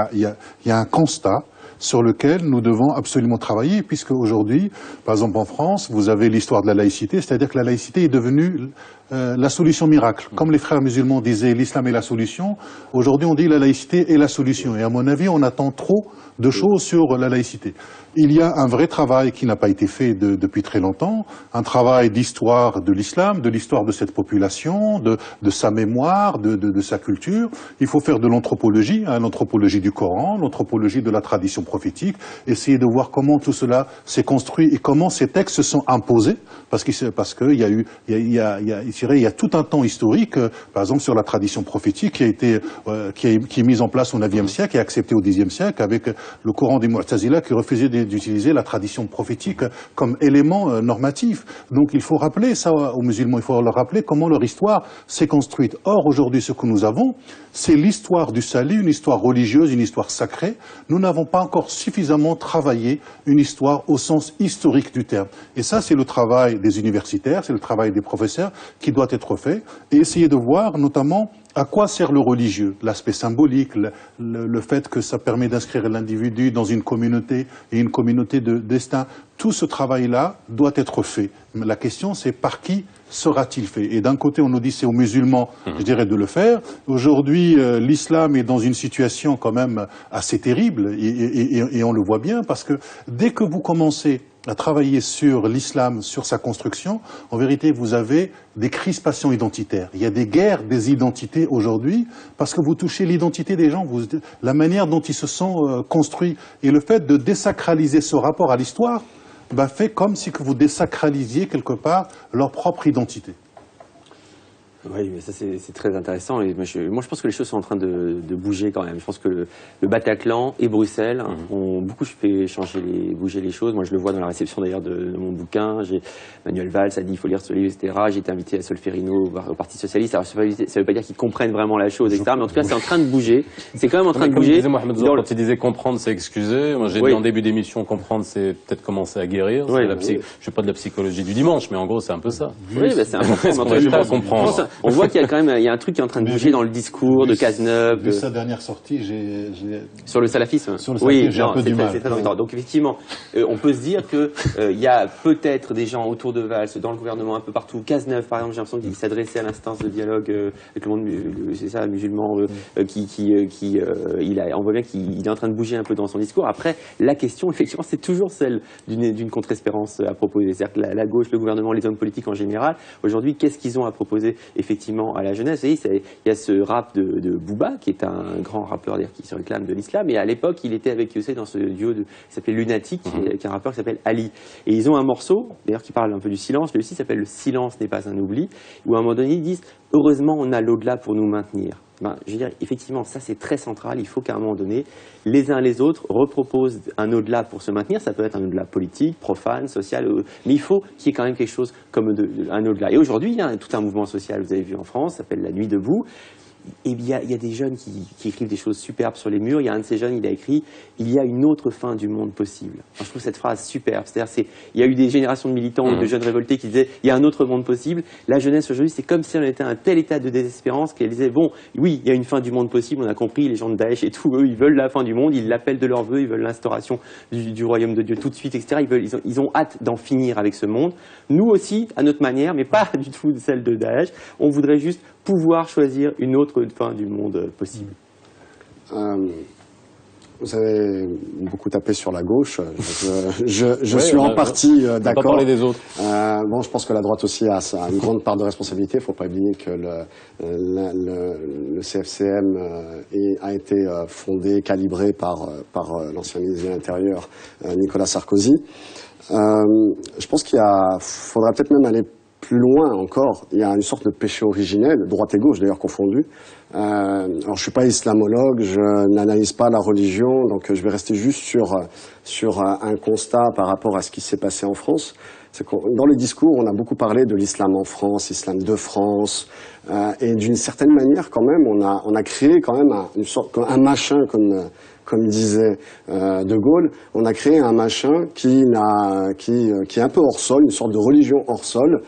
a un constat sur lequel nous devons absolument travailler, puisque aujourd'hui, par exemple en France, vous avez l'histoire de la laïcité, c'est-à-dire que la laïcité est devenue la solution miracle. Comme les frères musulmans disaient l'islam est la solution, aujourd'hui on dit la laïcité est la solution. Et à mon avis, on attend trop de choses sur la laïcité. Il y a un vrai travail qui n'a pas été fait depuis très longtemps, un travail d'histoire de l'islam, de l'histoire de cette population, de sa mémoire, de sa culture. Il faut faire de l'anthropologie, l'anthropologie du Coran, l'anthropologie de la tradition prophétique, essayer de voir comment tout cela s'est construit et comment ces textes se sont imposés, parce qu'il y a eu, il y a tout un temps historique, par exemple sur la tradition prophétique qui est mise en place au IXe siècle et acceptée au Xe siècle avec le courant des Mu'tazila qui refusait d'utiliser la tradition prophétique comme élément normatif. Donc il faut rappeler ça aux musulmans, il faut leur rappeler comment leur histoire s'est construite. Or aujourd'hui ce que nous avons, c'est l'histoire du salut, une histoire religieuse, une histoire sacrée. Nous n'avons pas encore suffisamment travaillé une histoire au sens historique du terme. Et ça c'est le travail des universitaires, c'est le travail des professeurs qui doit être fait et essayer de voir notamment à quoi sert le religieux, l'aspect symbolique, le fait que ça permet d'inscrire l'individu dans une communauté et une communauté de destin. Tout ce travail-là doit être fait. Mais la question, c'est par qui sera-t-il fait? Et d'un côté, on nous dit c'est aux musulmans, je dirais, de le faire. Aujourd'hui, l'islam est dans une situation quand même assez terrible et on le voit bien parce que dès que vous commencez à travailler sur l'islam, sur sa construction, en vérité, vous avez des crispations identitaires. Il y a des guerres des identités aujourd'hui parce que vous touchez l'identité des gens, la manière dont ils se sont construits. Et le fait de désacraliser ce rapport à l'histoire fait comme si que vous désacralisiez quelque part leur propre identité. Oui, mais ça c'est très intéressant et moi je pense que les choses sont en train de bouger quand même. Je pense que le Bataclan et Bruxelles ont beaucoup fait bouger les choses. Moi je le vois dans la réception d'ailleurs de mon bouquin. Manuel Valls a dit il faut lire ce livre, etc. J'ai été invité à Solferino au Parti Socialiste. Alors ça veut pas dire qu'ils comprennent vraiment la chose, etc. Mais en tout cas c'est en train de bouger. C'est quand même en train de bouger. Disait Mohamed Zohar, quand il disait comprendre c'est excuser. Moi j'ai dit en début d'émission comprendre c'est peut-être commencer à guérir. Je fais pas de la psychologie du dimanche, mais en gros c'est un peu ça. Oui, c'est important. On ne pas comprendre. On voit qu'il y a quand même un truc qui est en train de bouger dans le discours de Cazeneuve. Vu sa dernière sortie, sur le salafisme. Sur le salafisme, j'ai un peu du mal. C'est très important. Donc effectivement, on peut se dire que il y a peut-être des gens autour de Valls, dans le gouvernement, un peu partout. Cazeneuve, par exemple, j'ai l'impression qu'il s'adressait à l'instance de dialogue avec le monde, c'est ça, musulman, on voit bien qu'il est en train de bouger un peu dans son discours. Après, la question, effectivement, c'est toujours celle d'une contre-espérance à proposer. C'est-à-dire que la gauche, le gouvernement, les hommes politiques en général, aujourd'hui, qu'est-ce qu'ils ont à proposer effectivement à la jeunesse? Et il y a ce rap de Booba, qui est un grand rappeur d'ailleurs qui se réclame de l'islam. Et à l'époque, il était avec, dans ce duo qui s'appelait Lunatic, qui est un rappeur qui s'appelle Ali. Et ils ont un morceau, d'ailleurs, qui parle un peu du silence. Lui aussi s'appelle Le silence n'est pas un oubli, où à un moment donné, ils disent « Heureusement, on a l'au-delà pour nous maintenir ». Je veux dire, effectivement, ça c'est très central. Il faut qu'à un moment donné, les uns les autres reproposent un au-delà pour se maintenir. Ça peut être un au-delà politique, profane, social, mais il faut qu'il y ait quand même quelque chose comme un au-delà. Et aujourd'hui, il y a tout un mouvement social, vous avez vu en France, ça s'appelle La Nuit debout. Et il y a des jeunes qui écrivent des choses superbes sur les murs. Il y a un de ces jeunes, il a écrit « Il y a une autre fin du monde possible ». Je trouve cette phrase superbe. C'est-à-dire, il y a eu des générations de militants ou de jeunes révoltés qui disaient « Il y a un autre monde possible ». La jeunesse aujourd'hui, c'est comme si on était à un tel état de désespérance qu'elle disait « Bon, oui, il y a une fin du monde possible, on a compris, les gens de Daesh et tout, eux, ils veulent la fin du monde, ils l'appellent de leur vœu, ils veulent l'instauration du royaume de Dieu tout de suite, etc. Ils ont hâte d'en finir avec ce monde. Nous aussi, à notre manière, mais pas du tout celle de Daesh, on voudrait juste pouvoir choisir une autre fin du monde possible. Vous avez beaucoup tapé sur la gauche. Je Ouais, suis en partie On va d'accord. pas parler des autres. Bon, je pense que la droite aussi a une grande part de responsabilité. Il ne faut pas oublier que le CFCM a été fondé, calibré par l'ancien ministre de l'Intérieur, Nicolas Sarkozy. Je pense faudra peut-être même aller plus loin encore. Il y a une sorte de péché originel, droite et gauche d'ailleurs confondus. Alors je suis pas islamologue, je n'analyse pas la religion, donc je vais rester juste sur un constat par rapport à ce qui s'est passé en France. C'est que dans les discours, on a beaucoup parlé de l'islam en France, l'islam de France, et d'une certaine manière quand même, on a créé quand même un machin comme disait De Gaulle, on a créé un machin qui est un peu hors sol, une sorte de religion hors sol,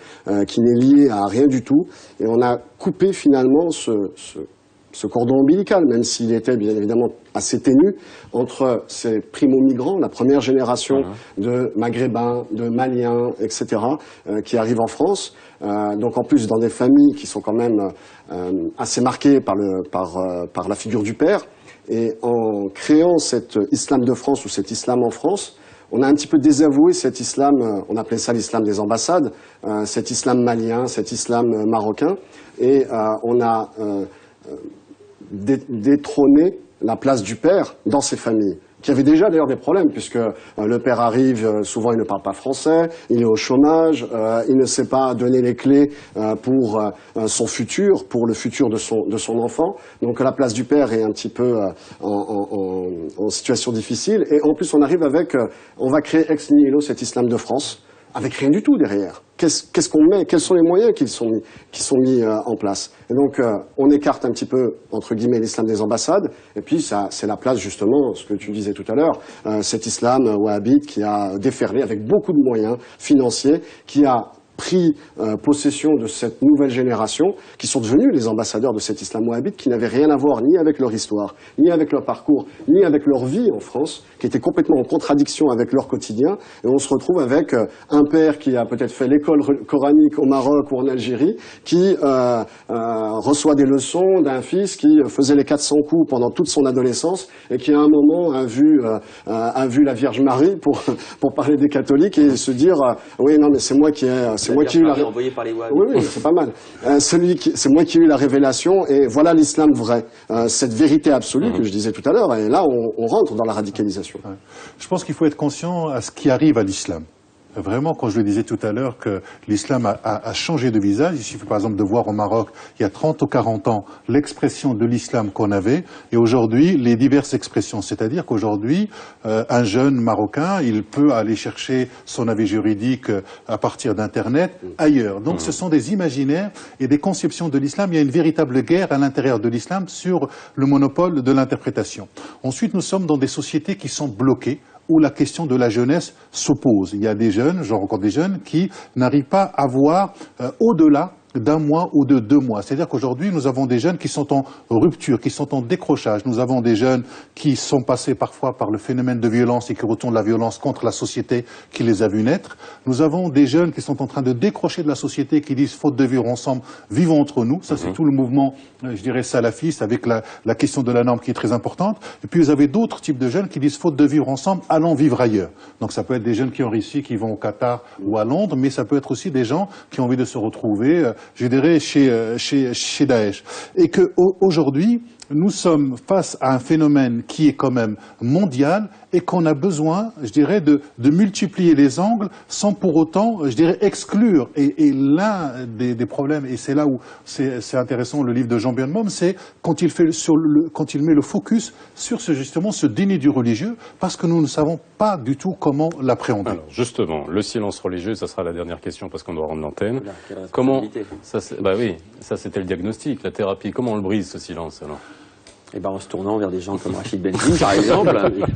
qui n'est liée à rien du tout, et on a coupé finalement ce cordon ombilical, même s'il était bien évidemment assez ténu, entre ces primo-migrants, la première génération de Maghrébins, de Maliens, etc., qui arrivent en France, donc en plus dans des familles qui sont quand même assez marquées par la figure du père. Et en créant cet islam de France ou cet islam en France, on a un petit peu désavoué cet islam, on appelait ça l'islam des ambassades, cet islam malien, cet islam marocain, et on a détrôné la place du père dans ces familles, qui avaient déjà d'ailleurs des problèmes, puisque le père arrive, souvent il ne parle pas français, il est au chômage, il ne sait pas donner les clés pour son futur, pour le futur de son enfant. Donc la place du père est un petit peu en situation difficile. Et en plus on arrive avec, on va créer ex nihilo cet islam de France, avec rien du tout derrière. Qu'est-ce qu'on met? Quels sont les moyens qui sont mis en place? Et donc, on écarte un petit peu, entre guillemets, l'islam des ambassades. Et puis, ça, c'est la place, justement, ce que tu disais tout à l'heure, cet islam wahhabite qui a déferlé avec beaucoup de moyens financiers, qui a pris possession de cette nouvelle génération, qui sont devenus les ambassadeurs de cet islam wahhabite, qui n'avaient rien à voir ni avec leur histoire, ni avec leur parcours, ni avec leur vie en France, qui étaient complètement en contradiction avec leur quotidien. Et on se retrouve avec un père qui a peut-être fait l'école coranique au Maroc ou en Algérie, qui reçoit des leçons d'un fils qui faisait les 400 coups pendant toute son adolescence et qui à un moment a vu la Vierge Marie, pour parler des catholiques, et se dire oui, non, mais c'est moi qui ai eu la envoyé par les Wahhabis. Oui, c'est pas mal. C'est moi qui ai eu la révélation, et voilà l'islam vrai, cette vérité absolue que je disais tout à l'heure. Et là, on rentre dans la radicalisation. Ouais. Je pense qu'il faut être conscient à ce qui arrive à l'islam. Vraiment, quand je le disais tout à l'heure, que l'islam a changé de visage. Il suffit par exemple de voir au Maroc, il y a 30 ou 40 ans, l'expression de l'islam qu'on avait, et aujourd'hui, les diverses expressions. C'est-à-dire qu'aujourd'hui, un jeune Marocain, il peut aller chercher son avis juridique à partir d'Internet ailleurs. Donc ce sont des imaginaires et des conceptions de l'islam. Il y a une véritable guerre à l'intérieur de l'islam sur le monopole de l'interprétation. Ensuite, nous sommes dans des sociétés qui sont bloquées, où la question de la jeunesse s'oppose. Il y a des jeunes, j'en rencontre des jeunes, qui n'arrivent pas à voir au-delà d'un mois ou de 2 mois. C'est-à-dire qu'aujourd'hui, nous avons des jeunes qui sont en rupture, qui sont en décrochage. Nous avons des jeunes qui sont passés parfois par le phénomène de violence et qui retournent la violence contre la société qui les a vus naître. Nous avons des jeunes qui sont en train de décrocher de la société, qui disent, faute de vivre ensemble, vivons entre nous. Ça, c'est tout le mouvement, je dirais, salafiste, avec la question de la norme qui est très importante. Et puis, vous avez d'autres types de jeunes qui disent, faute de vivre ensemble, allons vivre ailleurs. Donc, ça peut être des jeunes qui ont réussi, qui vont au Qatar ou à Londres, mais ça peut être aussi des gens qui ont envie de se retrouver, je dirais, chez Daesh. Et que aujourd'hui, nous sommes face à un phénomène qui est quand même mondial et qu'on a besoin, je dirais, de multiplier les angles sans pour autant, je dirais, exclure. Et l'un des problèmes, et c'est là où c'est intéressant, le livre de Jean Birnbaum, c'est quand il met le focus sur justement ce déni du religieux, parce que nous ne savons pas du tout comment l'appréhender. Alors justement, le silence religieux, ça sera la dernière question parce qu'on doit rendre l'antenne. Quelle Comment responsabilité. bah oui, ça c'était le diagnostic, la thérapie. Comment on le brise ce silence alors? Eh ben, en se tournant vers des gens comme Rachid Benzine, par exemple.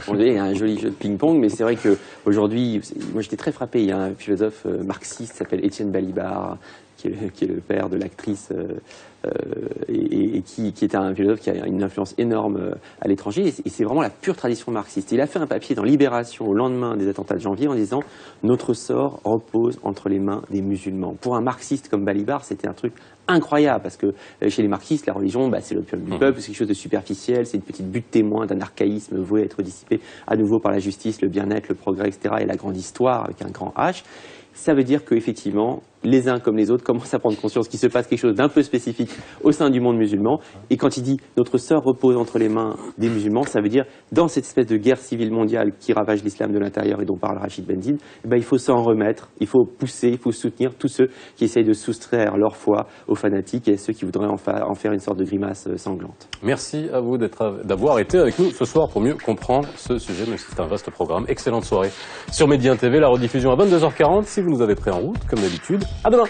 On dit, il y a un joli jeu de ping-pong, mais c'est vrai que aujourd'hui, moi j'étais très frappé. Il y a un philosophe marxiste qui s'appelle Étienne Balibar, qui est le père de l'actrice et qui est un philosophe qui a une influence énorme à l'étranger. Et c'est vraiment la pure tradition marxiste. Il a fait un papier dans Libération au lendemain des attentats de janvier en disant « Notre sort repose entre les mains des musulmans ». Pour un marxiste comme Balibar, c'était un truc incroyable, parce que chez les marxistes, la religion, c'est l'opium du peuple, c'est quelque chose de superficiel, c'est une petite butte témoin d'un archaïsme voué à être dissipé à nouveau par la justice, le bien-être, le progrès, etc., et la grande histoire avec un grand H. Ça veut dire qu'effectivement, les uns comme les autres commencent à prendre conscience qu'il se passe quelque chose d'un peu spécifique au sein du monde musulman. Et quand il dit « notre sort repose entre les mains des musulmans », ça veut dire dans cette espèce de guerre civile mondiale qui ravage l'islam de l'intérieur et dont parle Rachid Benzine, il faut s'en remettre, il faut pousser, il faut soutenir tous ceux qui essayent de soustraire leur foi aux fanatiques et ceux qui voudraient en faire une sorte de grimace sanglante. Merci à vous d'avoir été avec nous ce soir pour mieux comprendre ce sujet, même si c'est un vaste programme. Excellente soirée sur Médien TV, la rediffusion à 22h40. Si vous nous avez pris en route, comme d'habitude, à demain.